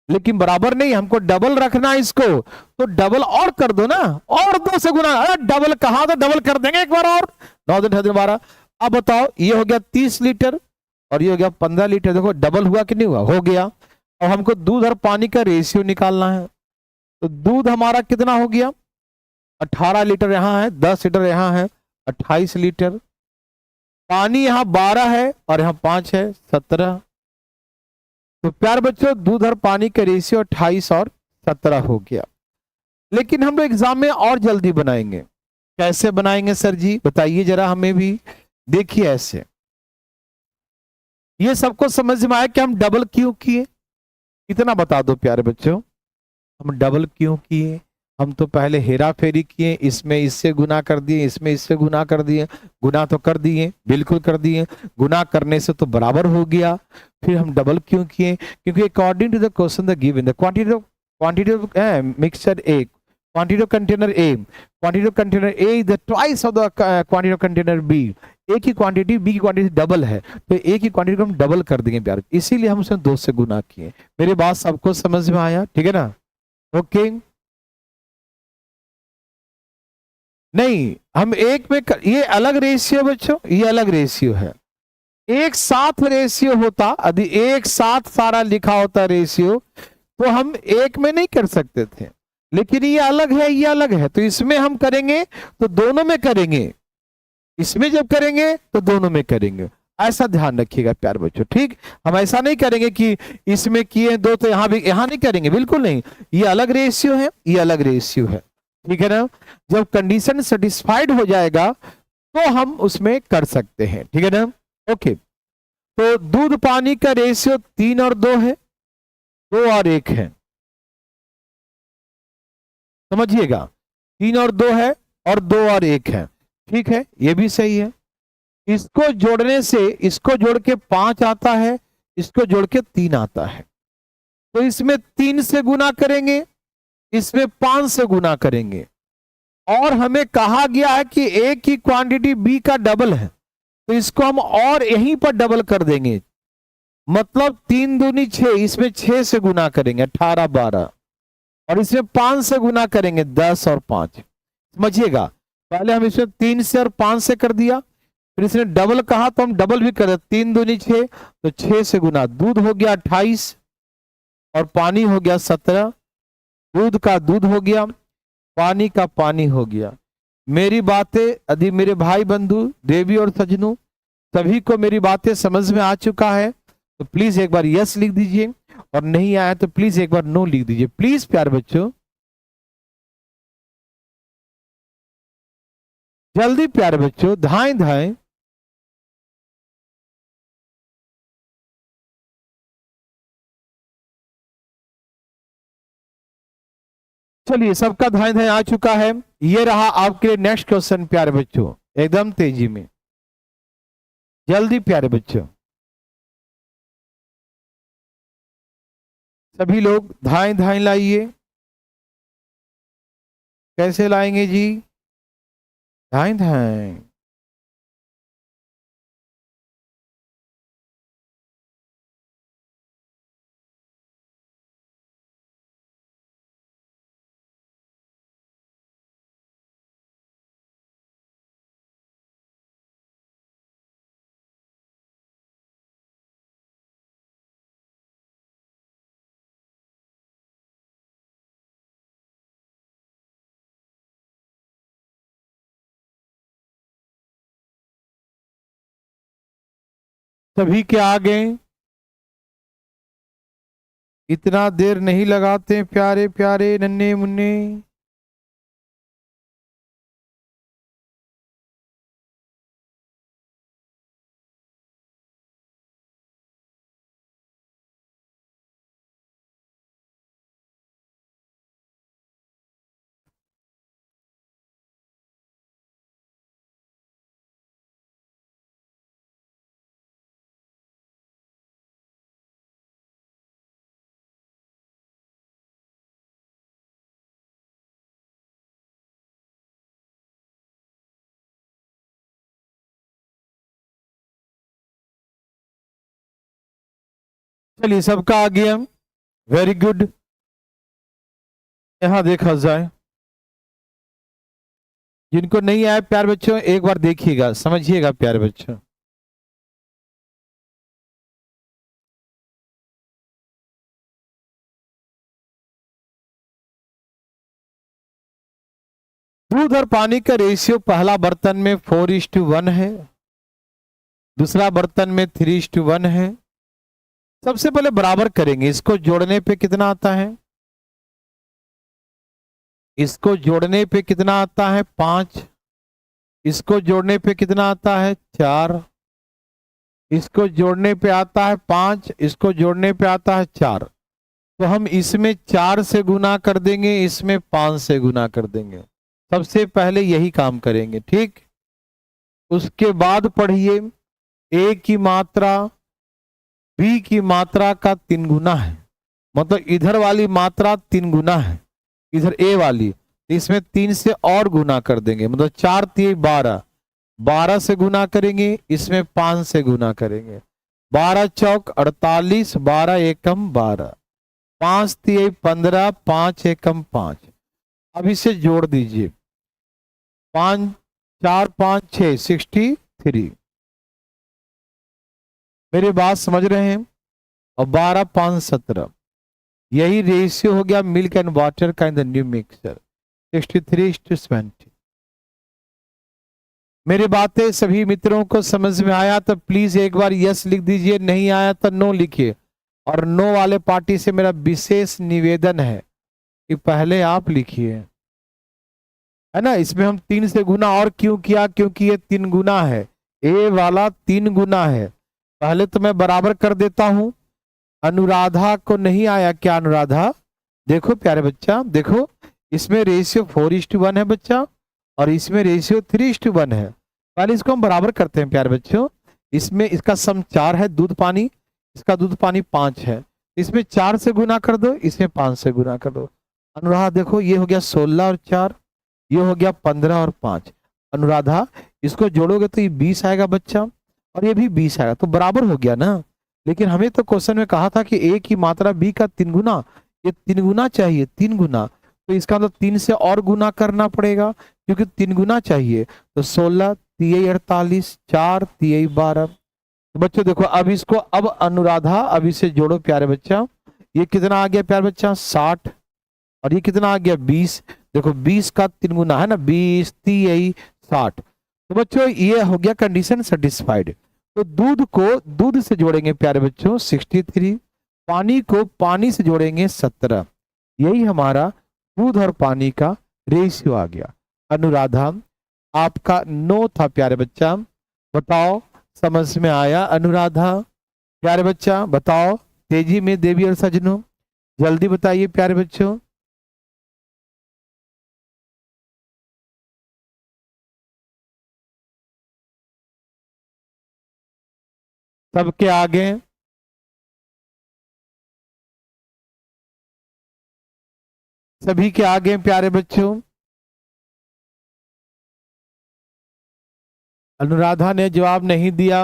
[SPEAKER 1] लेकिन बराबर नहीं, हमको डबल रखना है इसको, तो डबल और कर दो ना, और 2 से गुना। अरे डबल कहा, तो डबल कर देंगे एक बार और, 9 दिन 12। अब बताओ, ये हो गया 30 लीटर और ये हो गया 15 लीटर। देखो डबल हुआ कि नहीं हुआ, हो गया। अब हमको दूध और पानी का रेशियो निकालना है, तो दूध हमारा कितना हो गया, 18 लीटर यहाँ है, 10 लीटर यहाँ है, 28 लीटर। पानी यहाँ 12 है और यहाँ 5 है, 17। तो प्यार बच्चों, दूध और पानी का रेशियो 28 और 17 हो गया। लेकिन हम लोग एग्जाम में और जल्दी बनाएंगे। कैसे बनाएंगे सर जी, बताइए जरा हमें भी। देखिए ऐसे, ये सबको समझ में आया कि हम डबल क्यों किए, इतना बता दो प्यारे बच्चों। हम डबल क्यों किए, हम तो पहले हेरा फेरी किए, इसमें इससे गुना कर दिए, इसमें इससे गुना कर दिए। गुना तो कर दिए, बिल्कुल कर दिए, गुना करने से तो बराबर हो गया। फिर हम डबल क्यों किए, क्योंकि according to the question the given the quantity of mixture A, quantity of container A, quantity of container A is the twice of the quantity of container B। A की क्वांटिटी B की क्वांटिटी डबल है, तो A की क्वांटिटी को हम डबल कर देंगे प्यार, इसीलिए हम उसे 2 से गुना किए। मेरी बात सबको समझ में आया, ठीक है ना? ओके। नहीं, हम एक में ये अलग रेशियो बच्चों, ये अलग रेशियो है। एक साथ रेशियो होता, यदि एक साथ सारा लिखा होता रेशियो, तो हम एक में नहीं कर सकते थे। लेकिन ये अलग है, ये अलग है, तो इसमें हम करेंगे तो दोनों में करेंगे, इसमें जब करेंगे तो दोनों में करेंगे। ऐसा ध्यान रखिएगा प्यार बच्चों, ठीक? हम ऐसा नहीं करेंगे कि इसमें किए 2 तो यहां भी, यहां नहीं करेंगे, बिल्कुल नहीं। ये अलग रेशियो है, ये अलग रेशियो है, ठीक है ना? जब कंडीशन सेटिस्फाइड हो जाएगा तो हम उसमें कर सकते हैं, ठीक है ना? ओके। तो दूध पानी का रेशियो 3 और 2 है, 2 और 1 है, समझिएगा। 3 और 2 है और 2 और 1 है, ठीक है, ये भी सही है। इसको जोड़ने से, इसको जोड़ के 5 आता है, इसको जोड़ के 3 आता है, तो इसमें 3 से गुना करेंगे, इसमें 5 से गुना करेंगे। और हमें कहा गया है कि ए की क्वांटिटी बी का डबल है, तो इसको हम और यहीं पर डबल कर देंगे, मतलब 3 दूनी 6, इसमें 6 से गुना करेंगे 18 12, और इसमें 5 से गुना करेंगे 10 और 5। समझिएगा, पहले हम इसमें 3 से और 5 से कर दिया, फिर इसने डबल कहा तो हम डबल भी कर, 3 दूनी 6, तो 6 से गुना। दूध हो गया 28 और पानी हो गया 17। दूध का दूध हो गया, पानी का पानी हो गया। मेरी बातें यदि मेरे भाई बंधु देवी और सजनों सभी को मेरी बातें समझ में आ चुका है तो प्लीज एक बार यस लिख दीजिए, और नहीं आया तो प्लीज एक बार नो लिख दीजिए, प्लीज प्यार बच्चों, जल्दी प्यार बच्चों, धाएं धाएं। चलिए, सबका धाएं धाएं आ चुका है। ये रहा आपके लिए नेक्स्ट क्वेश्चन प्यारे बच्चों, एकदम तेजी में, जल्दी प्यारे बच्चों, सभी लोग धाएं धाएं लाइए। कैसे लाएंगे जी? धाएं धाएं। सभी के आ गए, इतना देर नहीं लगाते प्यारे प्यारे नन्हे मुन्ने। चलिए, सबका आ गया, वेरी गुड। यहां देखा जाए, जिनको नहीं आया प्यारे बच्चों एक बार देखिएगा, समझिएगा प्यारे बच्चों। दूध और पानी का रेशियो पहला बर्तन में 4:1 है, दूसरा बर्तन में 3:1 है। सबसे पहले बराबर करेंगे, इसको जोड़ने पे कितना आता है, इसको जोड़ने पे कितना आता है 5, इसको जोड़ने पे कितना आता है 4, इसको जोड़ने पे आता है 5, इसको जोड़ने पे आता है 4। तो हम इसमें 4 से गुना कर देंगे, इसमें 5 से गुना कर देंगे। सबसे पहले यही काम करेंगे, ठीक। उसके बाद पढ़िए, ए की मात्रा बी की मात्रा का 3 गुना है, मतलब इधर वाली मात्रा 3 गुना है, इधर ए वाली, इसमें 3 से और गुना कर देंगे, मतलब 4 3 12, 12 से गुना करेंगे, इसमें 5 से गुना करेंगे, 12 चौक 48, 12 एकम 12, 5 3 15, 5 एकम 5। अब इसे जोड़ दीजिए, 5 4 5 6 63। मेरी बात समझ रहे हैं? और 12 5 17, यही रेशियो हो गया मिल्क एंड वाटर का इन द न्यू मिक्सचर, 63:20। मेरी बातें सभी मित्रों को समझ में आया तो प्लीज एक बार यस लिख दीजिए, नहीं आया तो नो लिखिए। और नो वाले पार्टी से मेरा विशेष निवेदन है कि पहले आप लिखिए, है ना। इसमें हम 3 से गुना और क्यों किया, क्योंकि ये 3 गुना है, ए वाला 3 गुना है। पहले तो मैं बराबर कर देता हूं। अनुराधा को नहीं आया क्या? अनुराधा देखो प्यारे बच्चा, देखो इसमें रेशियो 4:1 है बच्चा, और इसमें रेशियो 3:1 है। पहले इसको हम बराबर करते हैं प्यारे बच्चों। इसमें इसका सम 4 है, दूध पानी, इसका दूध पानी 5 है, इसमें 4 से गुना कर दो, इसमें 5 से गुना कर दो। अनुराधा देखो ये हो गया 16 और 4, ये हो गया 15 और 5। अनुराधा इसको जोड़ोगे तो ये 20 आएगा बच्चा, और ये भी 20 आएगा, तो बराबर हो गया ना। लेकिन हमें तो क्वेश्चन में कहा था कि ए की मात्रा बी का 3 गुना, ये 3 गुना चाहिए, 3 गुना, तो इसका मतलब 3 से और गुना करना पड़ेगा, क्योंकि 3 गुना चाहिए। तो 16 3 48, 4 3 12। तो बच्चों देखो अब इसको, अब अनुराधा अब इसे जोड़ो प्यारे बच्चा, ये कितना आ गया प्यारे बच्चा 60, और ये कितना आ गया 20। देखो 20 का 3 गुना है ना, 20 3 60। तो बच्चों ये हो गया कंडीशन सेटिस्फाइड। तो दूध को दूध से जोड़ेंगे प्यारे बच्चों 63, पानी को पानी से जोड़ेंगे 17। यही हमारा दूध और पानी का रेशियो आ गया। अनुराधा आपका नो था प्यारे बच्चा, बताओ समझ में आया? अनुराधा प्यारे बच्चा बताओ, तेजी में देवी और सजनों जल्दी बताइए प्यारे बच्चों। सबके आगे, सभी के आगे प्यारे बच्चों। अनुराधा ने जवाब नहीं दिया,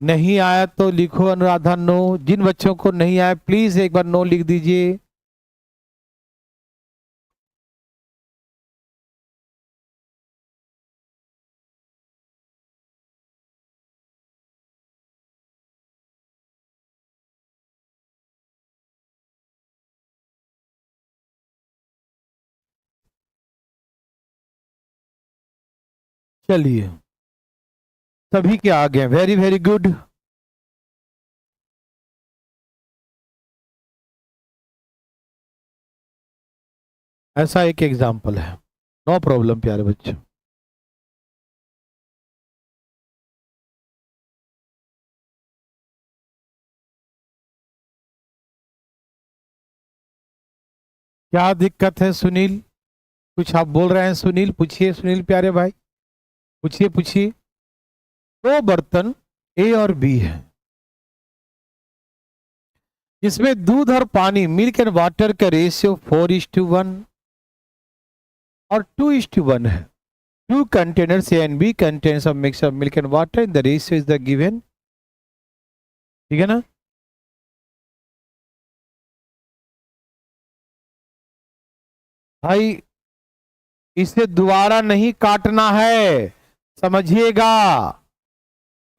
[SPEAKER 1] नहीं आया तो लिखो अनुराधा नो। जिन बच्चों को नहीं आया प्लीज एक बार नो लिख दीजिए। चलिए सभी के आगे, वेरी वेरी गुड। ऐसा एक एग्जाम्पल है, नो प्रॉब्लम प्यारे बच्चों। क्या दिक्कत है सुनील? कुछ आप बोल रहे हैं सुनील? पूछिए सुनील प्यारे भाई, पूछिए पूछिए। दो बर्तन ए और बी है, जिसमें दूध और पानी मिल्क एंड वाटर का रेशियो 4:1 और 2:1 है। Two containers A and B contains a mix of milk and water. The ratio is the given. ठीक है ना? भाई इसे दोबारा नहीं काटना है, समझिएगा।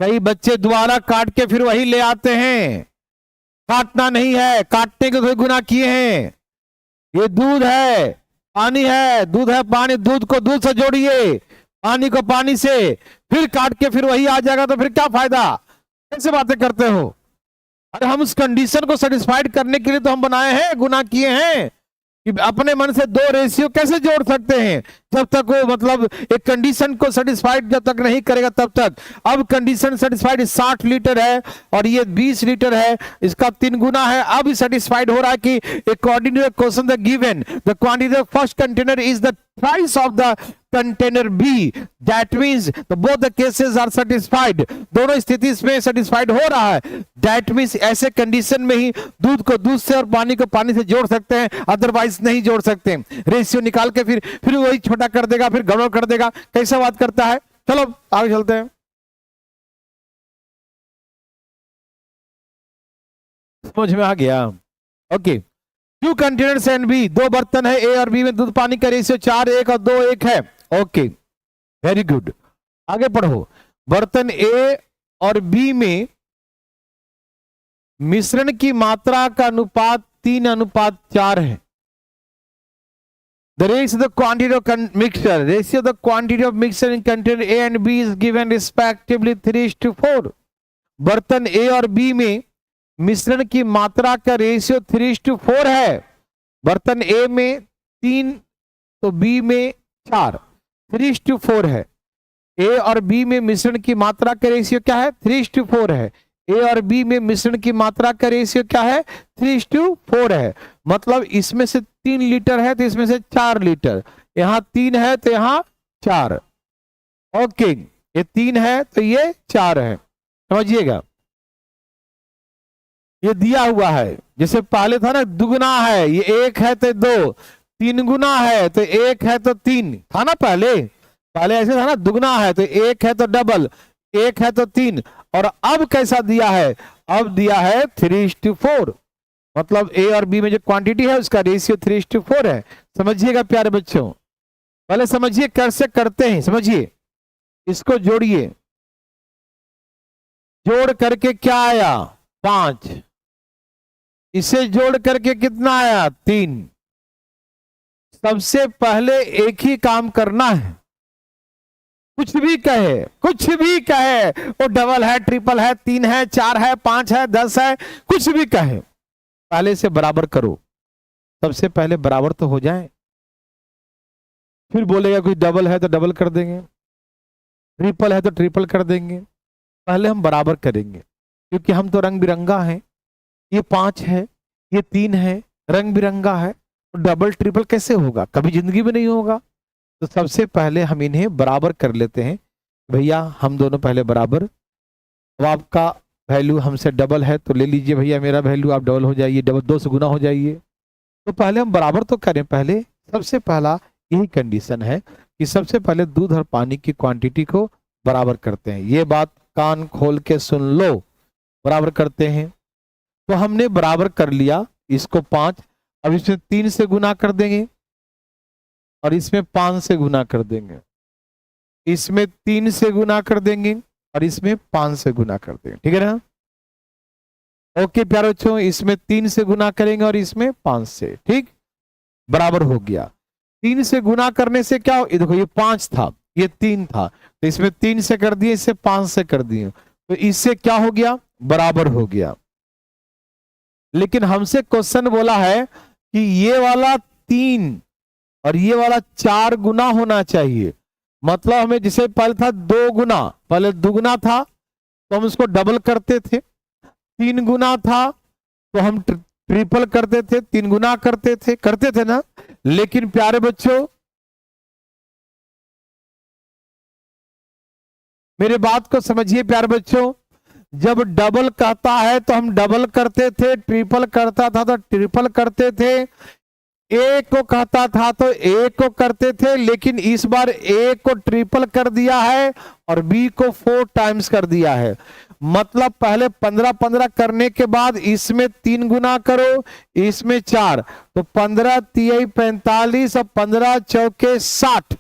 [SPEAKER 1] कई बच्चे दोबारा काट के फिर वही ले आते हैं, काटना नहीं है, काटने के तो गुनाह किए हैं। ये दूध है, पानी है, दूध है पानी, दूध को दूध से जोड़िए, पानी को पानी से, फिर काट के फिर वही आ जाएगा तो फिर क्या फायदा? कैसे बातें करते हो? अरे हम उस कंडीशन को सेटिस्फाइड करने के लिए तो हम बनाए हैं, गुनाह किए हैं कि अपने मन से दो रेशियो कैसे जोड़ सकते हैं जब तक वो मतलब एक कंडीशन को सेटिस्फाइड जब तक नहीं करेगा तब तक। अब कंडीशन सेटिस्फाइड 60 लीटर है और ये 20 लीटर है, इसका 3 गुना है। अब सेटिस्फाइड हो रहा है कि according to the question the given the quantity of first container is the price of the container B, that means both the cases are satisfied, दोनों स्थिति इसमें सेटिस्फाइड हो रहा है। दैट मींस ऐसे कंडीशन में ही दूध को दूध से और पानी को पानी से जोड़ सकते हैं, अदरवाइज नहीं जोड़ सकते। रेशियो निकाल के फिर वही छोटा कर देगा, फिर गड़बड़ कर देगा, कैसा बात करता है। चलो आगे चलते हैं। समझ में आ गया? Okay. Two containers and B, दो बर्तन है ए और बी में दूध पानी का रेशियो 4 1 और 2 1 है। Okay, very good. आगे पढ़ो। बर्तन ए और बी में मिश्रण की मात्रा का अनुपात 3:4 है। The ratio of the quantity of mixture, ratio of the quantity of mixture in container A and B is given respectively 3:4। बर्तन ए और बी में मिश्रण की मात्रा का रेशियो 3:4 है। बर्तन ए में 3 तो बी में 4, 3:4 है। ए और बी में मिश्रण की मात्रा का रेशियो क्या है? 3:4 है। ए और बी में मिश्रण की मात्रा का रेशियो क्या है? 3:4 है। मतलब इसमें से 3 लीटर है तो इसमें से 4 लीटर, यहां 3 है तो यहां 4। ओके, ये 3 है तो ये 4 है, समझिएगा। ये दिया हुआ है, जैसे पहले था ना दुगना है, ये 1 है तो 2, 3 गुना है तो 1 है तो 3 था ना। पहले ऐसे था ना, दुगना है तो 1 है तो डबल, 1 है तो 3। और अब कैसा दिया है? अब दिया है 3:4, मतलब ए और बी में जो क्वांटिटी है उसका रेशियो 3:4 है। समझिएगा प्यारे बच्चों, पहले समझिए कैसे करते हैं, समझिए। इसको जोड़िए, जोड़ करके क्या आया? 5। इसे जोड़ करके कितना आया? 3। सबसे पहले एक ही काम करना है, कुछ भी कहे, वो डबल है, ट्रिपल है, 3 है, 4 है, 5 है, 10 है, कुछ भी कहे, पहले से बराबर करो। सबसे पहले बराबर तो हो जाए, फिर बोलेगा कोई डबल है तो डबल कर देंगे, ट्रिपल है तो ट्रिपल कर देंगे। पहले हम बराबर करेंगे, क्योंकि हम तो रंग बिरंगा हैं। ये 5 है, ये 3 है, रंग बिरंगा है, तो डबल ट्रिपल कैसे होगा? कभी जिंदगी में नहीं होगा। तो सबसे पहले हम इन्हें बराबर कर लेते हैं। भैया हम दोनों पहले बराबर, अब आपका वैल्यू हमसे डबल है तो ले लीजिए भैया मेरा वैल्यू, आप डबल हो जाइए, डबल 2 से गुना हो जाइए। तो पहले हम बराबर तो करें। पहले सबसे पहला यही कंडीशन है कि सबसे पहले दूध और पानी की क्वांटिटी को बराबर करते हैं। ये बात कान खोल के सुन लो, बराबर करते हैं। तो हमने बराबर कर लिया इसको 5, अब इसमें 3 से गुना कर देंगे और इसमें 5 से गुना कर देंगे, इसमें 3 से गुना कर देंगे और इसमें 5 से गुना कर देंगे। ठीक है ना? ओके प्यारे बच्चों, इसमें 3 से गुना करेंगे और इसमें 5 से। ठीक, बराबर हो गया। 3 से गुना करने से क्या हो? देखो ये 5 था, ये 3 था, तो इसमें 3 से कर दिए, इससे 5 से कर दिए, तो इससे क्या हो गया? बराबर हो गया। लेकिन हमसे क्वेश्चन बोला है कि ये वाला 3 और ये वाला 4 गुना होना चाहिए। मतलब हमें जिसे पहले था 2 गुना, पहले दुगुना था तो हम उसको डबल करते थे, 3 गुना था तो हम ट्रिपल करते थे, 3 गुना करते थे ना। लेकिन प्यारे बच्चों मेरे बात को समझिए प्यारे बच्चों, जब डबल कहता है तो हम डबल करते थे, ट्रिपल करता था तो ट्रिपल करते थे, ए को कहता था तो ए को करते थे। लेकिन इस बार ए को ट्रिपल कर दिया है और बी को 4 टाइम्स कर दिया है। मतलब पहले 15-15 करने के बाद इसमें 3 गुना करो, इसमें 4, तो 15 तिहाई 45 और 15 चौके 60,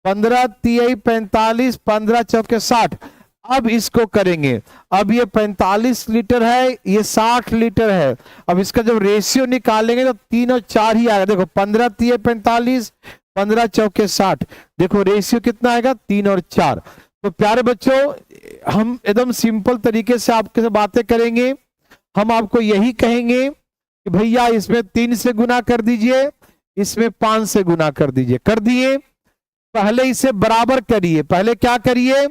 [SPEAKER 1] 15 तिहाई 45, 15 चौके 60। अब इसको करेंगे, अब ये 45 लीटर है, ये 60 लीटर है। अब इसका जब रेशियो निकालेंगे तो 3 और 4 ही आएगा। देखो 15 तिहाई 45, 15 चौके 60, देखो रेशियो कितना आएगा, 3 और 4। तो प्यारे बच्चों, हम एकदम सिंपल तरीके से आपके से बातें करेंगे। हम आपको यही कहेंगे कि भैया इसमें 3 से गुना कर दीजिए, इसमें 5 से गुना कर दीजिए। कर दिए, पहले इसे बराबर करिए। पहले क्या करिए,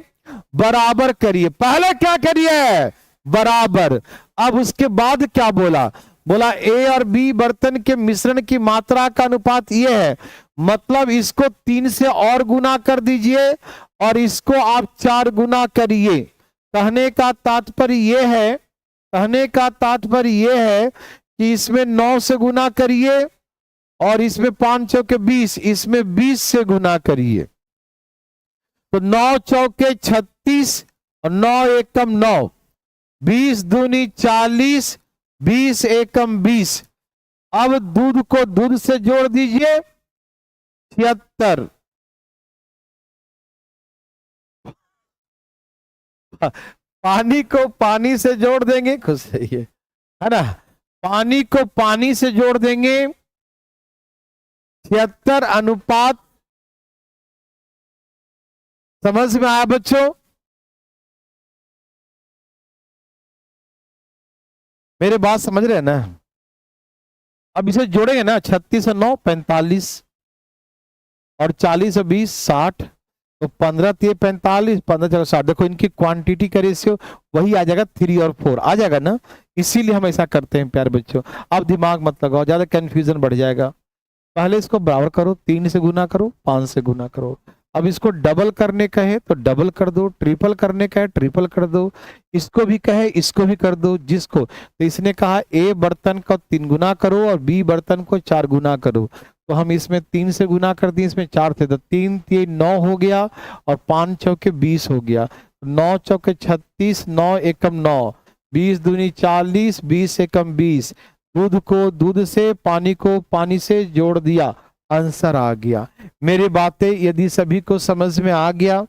[SPEAKER 1] बराबर करिए। पहले क्या करिए, बराबर। अब उसके बाद क्या बोला, बोला ए और बी बर्तन के मिश्रण की मात्रा का अनुपात ये है, मतलब इसको 3 से और गुना कर दीजिए और इसको आप 4 गुना करिए। कहने का तात्पर्य ये है, कहने का तात्पर्य ये है कि इसमें 9 से गुना करिए और इसमें 5 चौके 20, इसमें 20 से गुना करिए। तो 9 चौके 36 और 9 एकम 9, 20 दूनी 40, 20 एकम 20। अब दूध को दूध से जोड़ दीजिए, 76। पानी को पानी से जोड़ देंगे, खुश रहिए, है ना। पानी को पानी से जोड़ देंगे, 76 अनुपात। समझ में आया बच्चों, मेरे बात समझ रहे हैं ना। अब इसे जोड़ेंगे ना, 36 और 9 45 और 40 और 20 60, तो 15 तिहाई 45, 15 चौके 60। देखो इनकी क्वांटिटी का रेशियो वही आ जाएगा, 3 और 4 आ जाएगा ना। इसीलिए हम ऐसा करते हैं प्यारे बच्चों। अब दिमाग मत लगाओ, ज्यादा कंफ्यूजन बढ़ जाएगा। पहले इसको बराबर करो, 3 से गुना करो, 5 से गुना करो। अब इसको डबल करने का है तो डबल कर दो, ट्रिपल करने का है ट्रिपल कर दो, इसको भी कहे इसको भी कर दो। जिसको तो इसने कहा ए बर्तन को 3 गुना करो और बी बर्तन को 4 गुना करो, तो हम इसमें 3 से गुना कर दिए, इसमें 4 थे, तो 3 तिहाई 9 हो गया और 5 चौके 20 हो गया। 9 चौके 36, 9 एकम 9, 20 दूनी 40, 20 एकम 20। दूध को दूध से, पानी को पानी से जोड़ दिया, आंसर आ गया। मेरी बातें यदि सभी को समझ में आ गया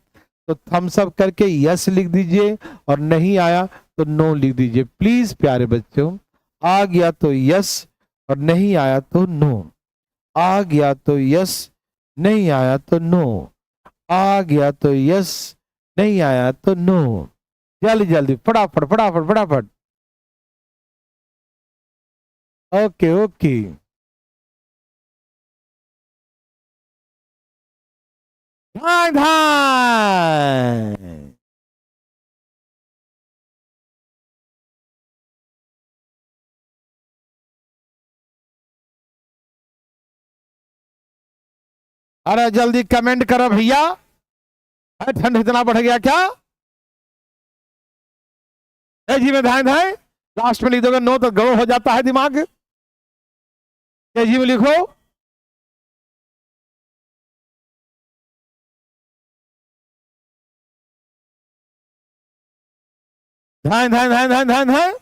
[SPEAKER 1] तो थम्स अप करके यस लिख दीजिए और नहीं आया तो नो लिख दीजिए प्लीज प्यारे बच्चों। आ गया तो यस और नहीं आया तो नो, आ गया तो यस, नहीं आया तो नो, आ गया तो यस, नहीं आया तो नो। जल्दी जल्दी फटाफट फटाफट फटाफट। ओके ओके, धान धान। अरे जल्दी कमेंट करो भैया, ठंड इतना बढ़ गया क्या। जी में धान धान, लास्ट में लिख दोगे नो तो गड़बड़ हो जाता है दिमाग। जी में लिखो, धान धान धान धान धान धान।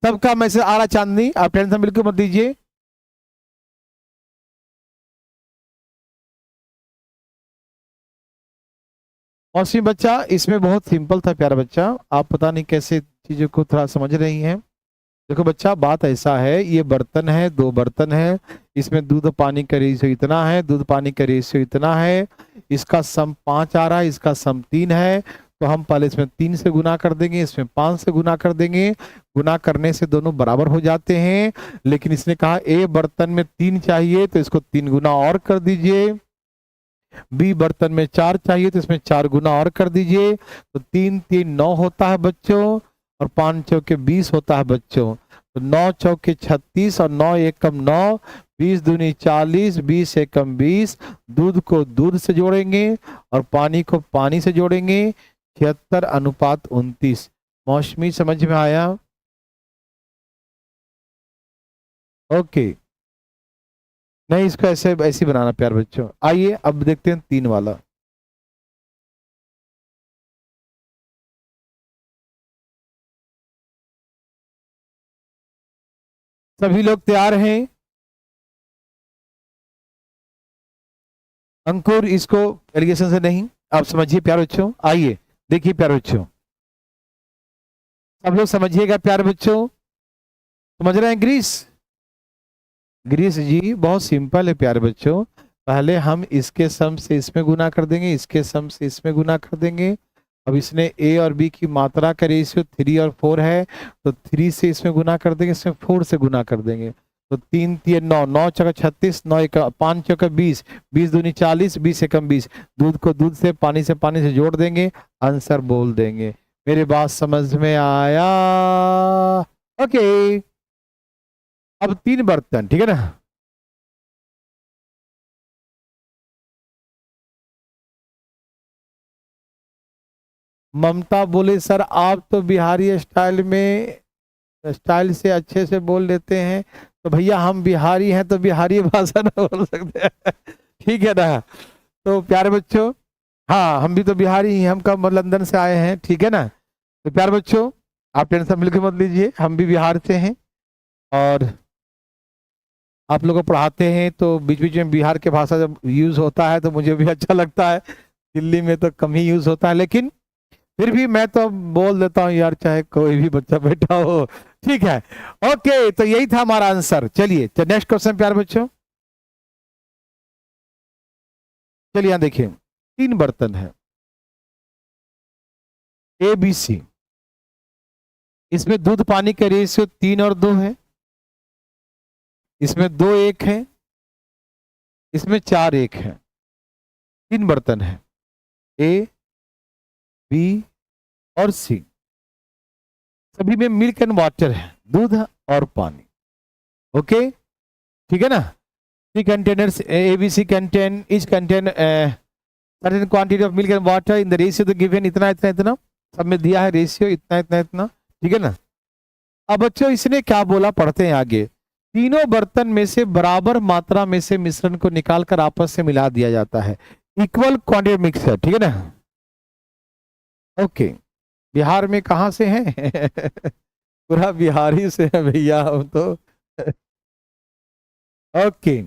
[SPEAKER 1] सबका मैसेज आ रहा चांदनी, आप टेंशन बिल्कुल मत दीजिए। मौसमी बच्चा इसमें बहुत सिंपल था प्यारा बच्चा, आप पता नहीं कैसे चीजों को थोड़ा समझ रही हैं। देखो बच्चा बात ऐसा है, ये बर्तन है, 2 बर्तन है, इसमें दूध पानी का रेशियो इतना है, दूध पानी का रेशियो इतना है, इसका सम 5 आ रहा है, इसका सम 3 है। तो हम पहले इसमें 3 से गुना कर देंगे, इसमें 5 से गुना कर देंगे। गुना करने से दोनों बराबर हो जाते हैं, लेकिन इसने कहा ए बर्तन में 3 चाहिए तो इसको 3 गुना और कर दीजिए। बी बर्तन में 4 चाहिए तो इसमें 4 गुना और कर दीजिए। तो 3 3 9 होता है बच्चों और 5 चौके 20 होता है बच्चों। तो 9 चौके 36 और 9 एकम 9, 20 दूनी 40, 20 एकम 20। दूध को दूध से जोड़ेंगे और पानी को पानी से जोड़ेंगे, 76 अनुपात 29। मौसमी समझ में आया? ओके, नहीं इसको ऐसे ऐसे बनाना प्यार बच्चों। आइए अब देखते हैं 3 वाला। सभी लोग तैयार हैं? अंकुर इसको एलिगेशन से नहीं, आप समझिए प्यारे बच्चों, आइए देखिए प्यारे बच्चों, सब लोग समझिएगा प्यारे बच्चों, समझ रहे हैं? ग्रीस, ग्रीस जी बहुत सिंपल है प्यारे बच्चों, पहले हम इसके सम से इसमें गुना कर देंगे, इसके सम से इसमें गुना कर देंगे। अब इसने ए और बी की मात्रा का रेशियो 3 और 4 है, तो 3 से इसमें गुना कर देंगे, इसमें 4 से गुना कर देंगे, तो 3 3 9, 9 चौका 36, 9 5 चौका 20, 20 दूनी 40, 20 एकम 20, दूध को दूध से पानी से जोड़ देंगे, आंसर बोल देंगे। मेरी बात समझ में आया? ओके, अब 3 बर्तन, ठीक है ना? ममता बोले सर आप तो बिहारी स्टाइल से अच्छे से बोल लेते हैं, तो भैया हम बिहारी हैं तो बिहारी भाषा ना बोल सकते हैं ठीक है ना? तो प्यारे बच्चों, हाँ हम भी तो बिहारी ही, हम कब लंदन से आए हैं, ठीक है ना? तो प्यारे बच्चों आप टेंशन बिल्कुल मत लीजिए, हम भी बिहार से हैं और आप लोगों को पढ़ाते हैं तो बीच बीच में बिहार के भाषा जब यूज होता है तो मुझे भी अच्छा लगता है। दिल्ली में तो कम ही यूज होता है, लेकिन फिर भी मैं तो बोल देता हूँ यार, चाहे कोई भी बच्चा बैठा हो, ठीक है? ओके, तो यही था हमारा आंसर। चलिए तो नेक्स्ट क्वेश्चन प्यारे बच्चों, चलिए यहां देखिए 3 बर्तन है ए बी सी, इसमें दूध पानी का रेशियो 3 और 2 है, इसमें 2 1 है, इसमें 4 1 है। 3 बर्तन है ए बी और सी, सभी में मिल्क एंड वाटर है, दूध और पानी। ओके, ठीक है ना? See containers A B C contain each contain certain quantity of milk and water in the ratio the given, इतना इतना इतना, सब में दिया है रेशियो इतना इतना इतना, ठीक है ना? अब बच्चों इसने क्या बोला, पढ़ते हैं आगे। तीनों बर्तन में से बराबर मात्रा में से मिश्रण को निकालकर आपस से मिला दिया जाता है, इक्वल क्वांटिटी मिक्सर, ठीक है ना? ओके, बिहार में कहाँ से हैं पूरा बिहारी से है भैया हम तो ओके,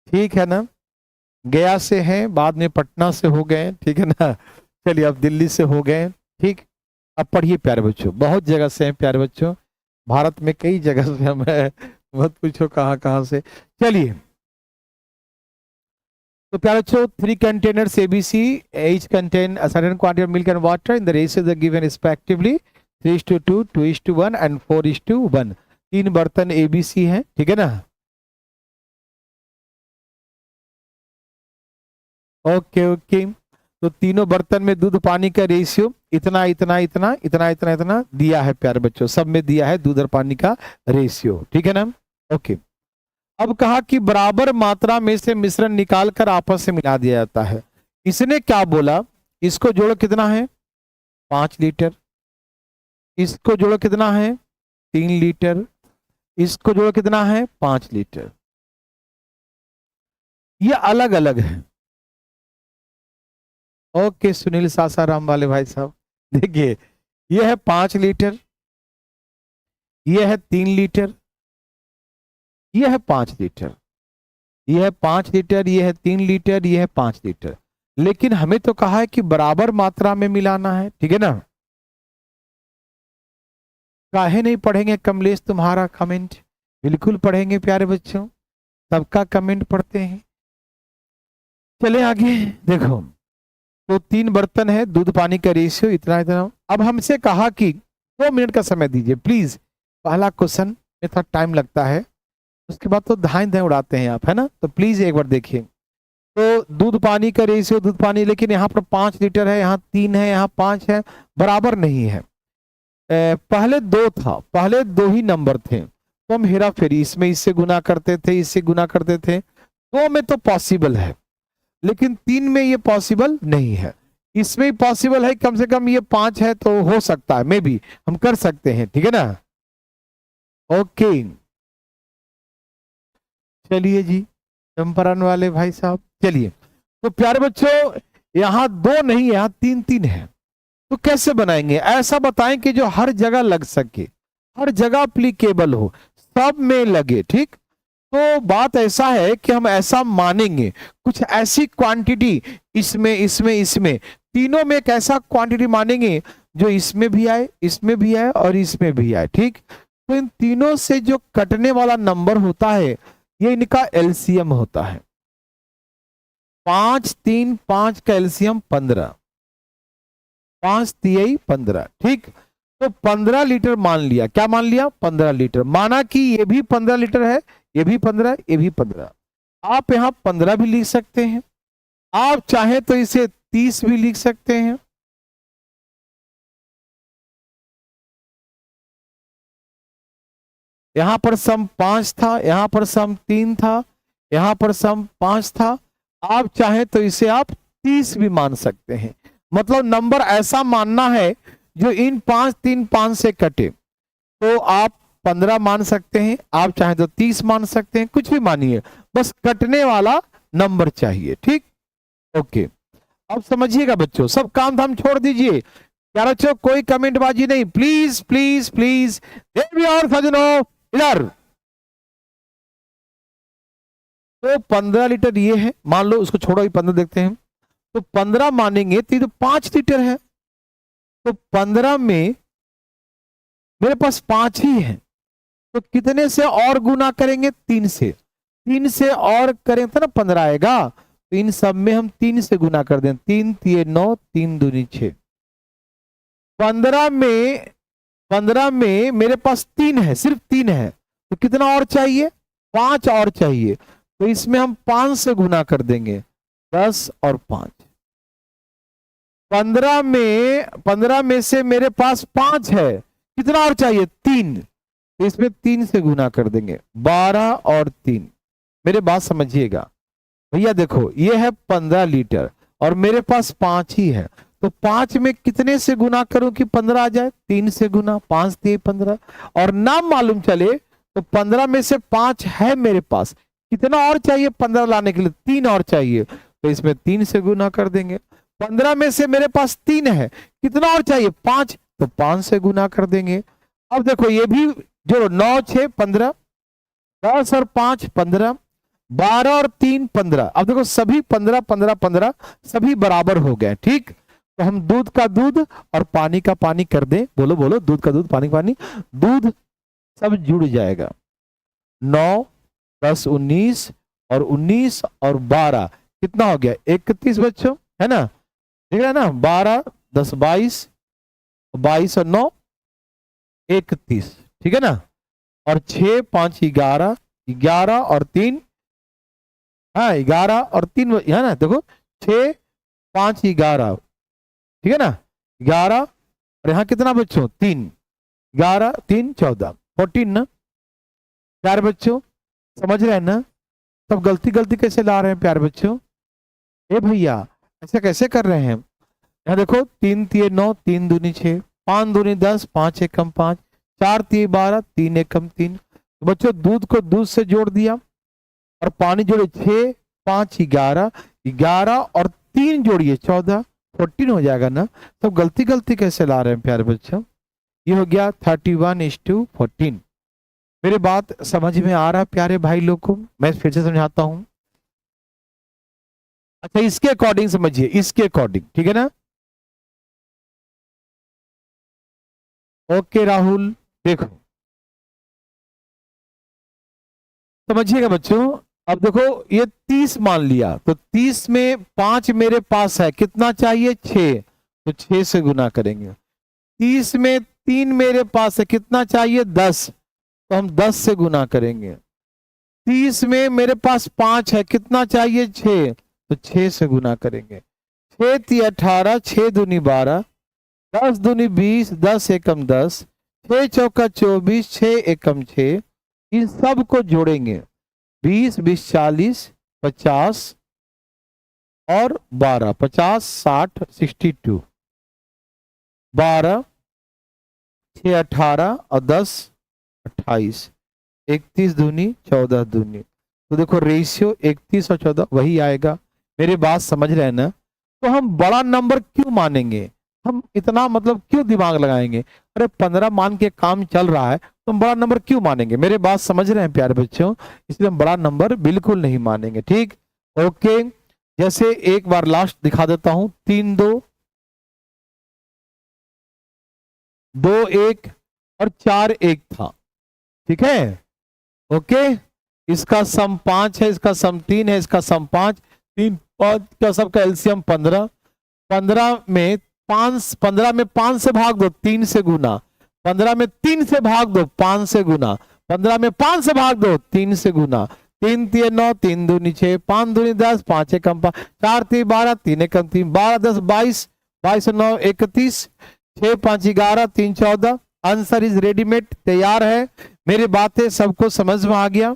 [SPEAKER 1] ठीक है ना? गया से हैं, बाद में पटना से हो गए, ठीक है ना? चलिए अब दिल्ली से हो गए, ठीक। अब पढ़िए प्यारे बच्चों, बहुत जगह से हैं प्यारे बच्चों, भारत में कई जगह से हम है, मत पूछो कहाँ कहाँ से। चलिए तो प्यारे बच्चों 3 containers ABC each contain a certain quantity of milk and water in the ratios are given respectively 3:2, 2:1 and 4:1। 3 बर्तन एबीसी हैं, ठीक है ना? ओके ओके, तो तीनों बर्तन में दूध पानी का रेशियो इतना इतना इतना इतना इतना इतना दिया है प्यारे बच्चों, सब में दिया है दूध और पानी का रेशियो, ठीक है ना? ओके, अब कहा कि बराबर मात्रा में से मिश्रण निकालकर आपस से मिला दिया जाता है। इसने क्या बोला, इसको जोड़ो कितना है 5 लीटर, इसको जोड़ो कितना है 3 लीटर, इसको जोड़ो कितना है 5 लीटर, ये अलग अलग है। ओके सुनील सासाराम वाले भाई साहब, देखिए ये है 5 लीटर, ये है 3 लीटर, ये है 5 लीटर, ये है 5 लीटर, ये है 3 लीटर, ये है 5 लीटर, लेकिन हमें तो कहा है कि बराबर मात्रा में मिलाना है, ठीक है ना? काहे नहीं पढ़ेंगे कमलेश तुम्हारा कमेंट? बिल्कुल पढ़ेंगे प्यारे बच्चों, सबका कमेंट पढ़ते हैं। चले आगे, देखो तो 3 बर्तन है, दूध पानी का रेशियो इतना इतना। अब हमसे कहा कि 2 मिनट का समय दीजिए प्लीज, पहला क्वेश्चन में थोड़ा टाइम लगता है, उसके बाद तो धाएं धाएं उड़ाते हैं आप, है ना? तो प्लीज एक बार देखिए, तो दूध पानी का रेशियो दूध पानी, लेकिन यहाँ पर 5 लीटर है, यहाँ 3 है, यहाँ 5 है, बराबर नहीं है। पहले 2 था, पहले 2 ही नंबर थे, तो हम हेरा फेरी इसमें इससे गुना करते थे, इससे गुना करते थे, 2 में तो पॉसिबल है, लेकिन 3 में ये पॉसिबल नहीं है। इसमें पॉसिबल है, कम से कम ये 5 है तो हो सकता है, मे बी हम कर सकते हैं, ठीक है ना? ओके चलिए जी, चंपारण वाले भाई साहब, चलिए तो प्यारे बच्चों यहाँ 2 नहीं है, यहाँ 3 3 है, तो कैसे बनाएंगे? ऐसा बताएं कि जो हर जगह लग सके, हर जगह अप्लीकेबल हो, सब में लगे, ठीक। तो बात ऐसा है कि हम ऐसा मानेंगे कुछ ऐसी क्वांटिटी इसमें इसमें इसमें तीनों में एक ऐसा क्वांटिटी मानेंगे जो इसमें भी आए, इसमें भी आए और इसमें भी आए, ठीक। तो इन तीनों से जो कटने वाला नंबर होता है ये इनका एलसीएम होता है। 5 3 5 का एलसीएम 15, 5 3 15, ठीक। तो 15 लीटर मान लिया, क्या मान लिया? 15 लीटर माना कि ये भी 15 लीटर है, ये भी 15, ये भी 15। आप यहां 15 भी लिख सकते हैं, आप चाहे तो इसे 30 भी लिख सकते हैं। यहां पर सम 5 था, यहां पर सम 3 था, यहां पर सम 5 था। आप चाहे तो इसे आप 30 भी मान सकते हैं। मतलब नंबर ऐसा मानना है जो इन 5 3 5 से कटे। तो आप 15 मान सकते हैं, आप चाहे तो 30 मान सकते हैं, कुछ भी मानिए, बस कटने वाला नंबर चाहिए, ठीक। ओके, अब समझिएगा बच्चों, सब काम धाम छोड़ दीजिए। क्या बच्चों, कोई कमेंटबाजी नहीं, प्लीज प्लीज प्लीज। देवी और सजनों इधर। तो 15 लीटर ये है, मान लो, उसको छोड़ो, 15 देखते हैं। तो 15 मानेंगे तो 5 लीटर है। तो 15 में मेरे पास 5 ही है, तो कितने से और गुना करेंगे? 3 से। 3 से और करें तो ना 15 आएगा। तो इन सब में हम 3 से गुना कर दें, 3 3 9, 3 दूनी 6। 15 में मेरे पास 3 है, सिर्फ 3 है, तो कितना और चाहिए? 5 और चाहिए। तो इसमें हम 5 से गुना कर देंगे, 10 और 5। 15 में से मेरे पास 5 है, कितना और चाहिए? 3। तो इसमें 3 से गुना कर देंगे, 12 और 3। मेरे बात समझिएगा भैया, देखो ये है 15 लीटर और मेरे पास 5 ही है। तो 5 में कितने से गुना करूं कि 15 आ जाए? 3 से गुना, 5 3 15। और ना मालूम चले तो 15 में से 5 है मेरे पास, कितना और चाहिए 15 लाने के लिए? 3 और चाहिए। तो इसमें 3 से गुना कर देंगे। 15 में से मेरे पास 3 है, कितना और चाहिए? 5, तो 5 से गुना कर देंगे। अब देखो ये भी जोड़ो, 9 6 15, 10 और 5 15, 12 और 3 15। अब देखो सभी 15 15 15 सभी बराबर हो गए, ठीक। तो हम दूध का दूध और पानी का पानी कर दें, बोलो बोलो, दूध का दूध, पानी का पानी, दूध सब जुड़ जाएगा। 9 10 19 और 19 और 12 कितना हो गया? 31 बच्चों, है ना? ठीक है ना? 12 10 22, 22 और 9 31, ठीक है ना? और 6 5 11, 11 और 3, हाँ 11 और 3 है ना? देखो 6 5 11, ठीक है ना? 11 और यहाँ कितना बच्चों? 3, 11 3 14, 14 ना? प्यारे बच्चों समझ रहे हैं ना? सब गलती गलती कैसे ला रहे हैं प्यारे बच्चों? ए भैया ऐसे कैसे कर रहे हैं? यहाँ देखो 3 3 9, 3 दूनी 6, 5 दूनी 10, 5 एकम 5, 4 3 12, 3 एकम 3। तो बच्चों दूध को दूध से जोड़ दिया और पानी जोड़े 6 5 11, 11 और 3 जोड़िए 14, 14 हो जाएगा ना? सब गलती गलती कैसे ला रहे हैं प्यारे बच्चों? ये हो गया 31:14। मेरी बात समझ में आ रहा है प्यारे भाई लोग को? मैं फिर से समझाता हूं। अच्छा इसके अकॉर्डिंग समझिए, इसके अकॉर्डिंग, ठीक है ना? ओके राहुल, देखो समझिएगा बच्चों। अब देखो ये 30 मान लिया, तो 30 में 5 मेरे पास है, कितना चाहिए? 6, तो 6 से गुना करेंगे। 30 में 3 मेरे पास है, कितना चाहिए? 10, तो हम 10 से गुना करेंगे। 30 में मेरे पास 5 है, कितना चाहिए? 6, तो 6 से गुना करेंगे। 6 3 18, 6 दूनी 12, 10 दूनी 20, 10 एकम 10, 6 चौका 24, 6 एकम 6। इन सब को जोड़ेंगे, 20 20 40 50 और 12 50 60 62, 12 6 18 और 10 28, 31 दूनी 14 दूनी। तो देखो रेशियो 31 और 14 वही आएगा। मेरी बात समझ रहे हैं ना? तो हम बड़ा नंबर क्यों मानेंगे? हम इतना मतलब क्यों दिमाग लगाएंगे? अरे 15 मान के काम चल रहा है, तो हम बड़ा नंबर क्यों मानेंगे? मेरे बात समझ रहे हैं प्यारे बच्चों? इसलिए हम बड़ा नंबर बिल्कुल नहीं मानेंगे। ठीक, ओके। जैसे एक बार लास्ट दिखा देता हूं, 3 2, 2 1 और 4 1 था। ठीक है, ओके। इसका सम 5 है, इसका सम 3 है, इसका सम 5, 3 5 का सबका एलसीएम 15। 15 में 5 से भाग दो, 3 से गुना। 15 में 3 से भाग दो, 5 से गुना। 15 में 5 से भाग दो, 3 से गुना। 3 3 9, 3 दूनी 6, 5 दूनी 10, 5 एकम 5, 4 3 12, 3 एकम 3, 12 10 22, 22 9 31, 6 5 11, 3 14। आंसर इज रेडीमेड, तैयार है। मेरी बातें सबको समझ में आ गया?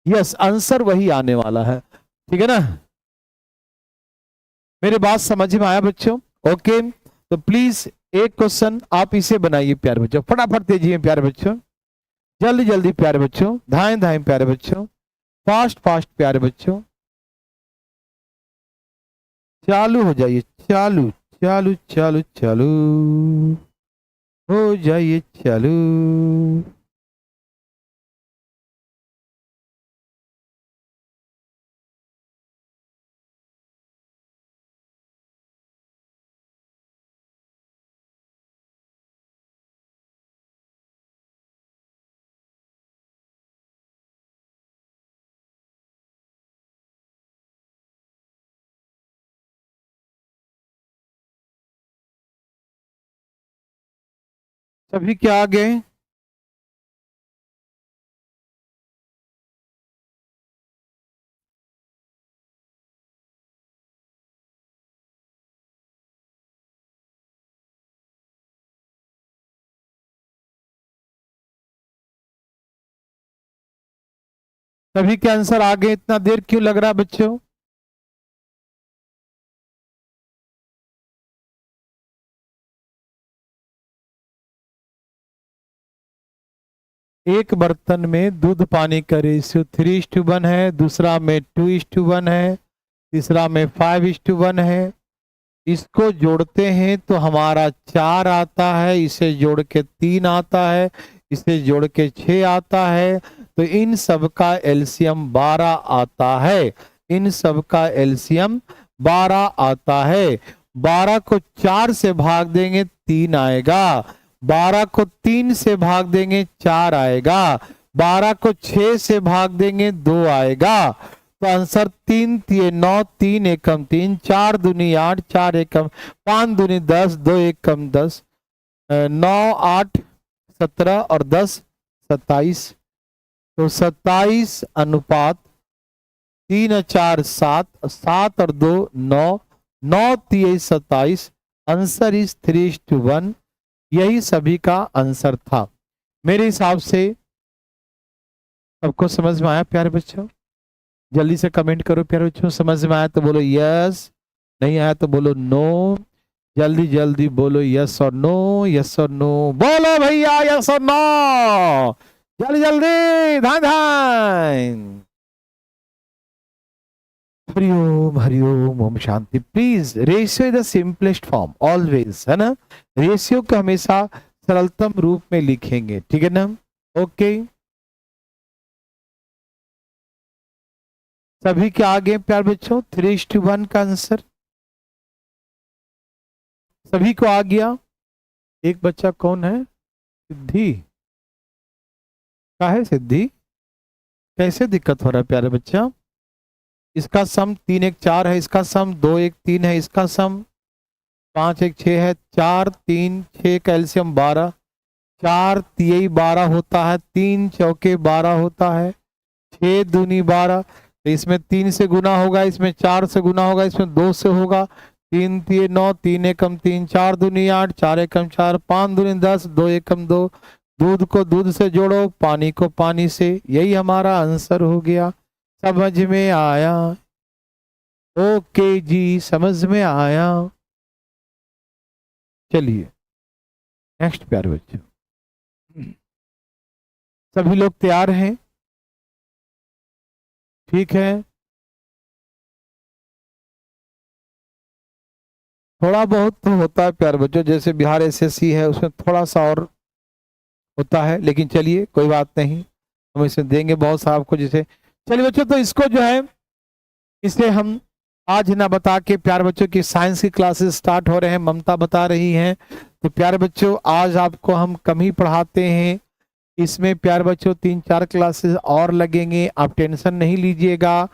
[SPEAKER 1] यस, आंसर वही आने वाला है। ठीक है ना? मेरी बात समझ में आया बच्चों? ओके, तो प्लीज एक क्वेश्चन आप इसे बनाइए प्यारे बच्चों, फटाफट तेजी में प्यारे बच्चों, जल्दी जल्दी प्यारे बच्चों, धाएं धाएं प्यारे बच्चों, फास्ट फास्ट प्यारे बच्चों, चालू हो जाइए, चालू चालू चालू चालू हो जाइए, चालू। सभी क्या आ गए? सभी के आंसर आ गए? इतना देर क्यों लग रहा है बच्चों? एक बर्तन में दूध पानी का रेशियो 3:1 है, दूसरा में 2:1 है, तीसरा में 5:1 है। इसको जोड़ते हैं तो हमारा 4 आता है, इसे जोड़ के 3 आता है, इसे जोड़ के 6 आता है। तो इन सब का एलसीएम 12 आता है। इन सब का एलसीएम 12 आता है। 12 को 4 से भाग देंगे 3 आएगा, 12 को 3 से भाग देंगे 4 आएगा, 12 को 6 से भाग देंगे 2 आएगा। तो आंसर 3 3 9, 3 एकम 3, 4 दूनी 8, 4 एकम 5 दूनी 10, 2 एकम 10, 9 8 17 और 10 27। तो 27 अनुपात 3 और 4 7, 7 और 2 9, 9 3 27। Answer is 3:1। यही सभी का आंसर था। मेरे हिसाब से सबको समझ में आया प्यारे बच्चों? जल्दी से कमेंट करो प्यारे बच्चों, समझ में आया तो बोलो यस, नहीं आया तो बोलो नो। जल्दी जल्दी बोलो यस और नो, यस और नो, बोलो भैया यस और नो, जल्दी जल्दी, धान धान। हरिओम हरिओम, ओम शांति। Please, ratio is the simplest form always, है ना? रेशियो को हमेशा सरलतम रूप में लिखेंगे, ठीक है ना? ओके, सभी के आगे प्यार बच्चों 3:1 का आंसर सभी को आ गया। एक बच्चा कौन है? सिद्धि का है? सिद्धि कैसे दिक्कत हो रहा है प्यारे बच्चा? इसका सम 3 1 4 है, इसका सम 2 1 3 है, इसका सम 5 1 6 है, 4 3 6 का एलसीएम 12, 4 3 12 होता है, 3 चौके 12 होता है, 6 दूनी 12। तो इसमें 3 से गुना होगा, इसमें 4 से गुना होगा, इसमें 2 से होगा। 3 3 9, 3 एकम 3, 4 दूनी 8, 4 एकम 4, 5 दूनी 10, 2 एकम 2। दूध को दूध से जोड़ो, पानी को पानी से। यही हमारा आंसर हो गया। समझ में आया? ओके जी, समझ में आया। चलिए नेक्स्ट प्यारे बच्चों, सभी लोग तैयार हैं? ठीक है, थोड़ा बहुत तो होता है प्यारे बच्चों, जैसे बिहार एसएससी है उसमें थोड़ा सा और होता है, लेकिन चलिए कोई बात नहीं, हम इसे देंगे बहुत सा आपको जिसे। चलिए बच्चों, तो इसको जो है इसे हम आज ना बता के प्यारे बच्चों की साइंस की क्लासेस स्टार्ट हो रहे हैं, ममता बता रही हैं। तो प्यारे बच्चों आज आपको हम कम ही पढ़ाते हैं, इसमें प्यारे बच्चों 3-4 क्लासेस और लगेंगे, आप टेंशन नहीं लीजिएगा।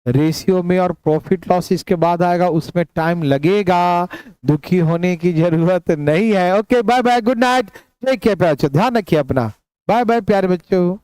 [SPEAKER 1] रेशियो में और प्रॉफिट लॉस इसके बाद आएगा, उसमें टाइम लगेगा, दुखी होने की जरूरत नहीं है। Okay, bye bye, good night, take care प्यारे बच्चों, ध्यान रखिए अपना, बाय बाय प्यारे बच्चों।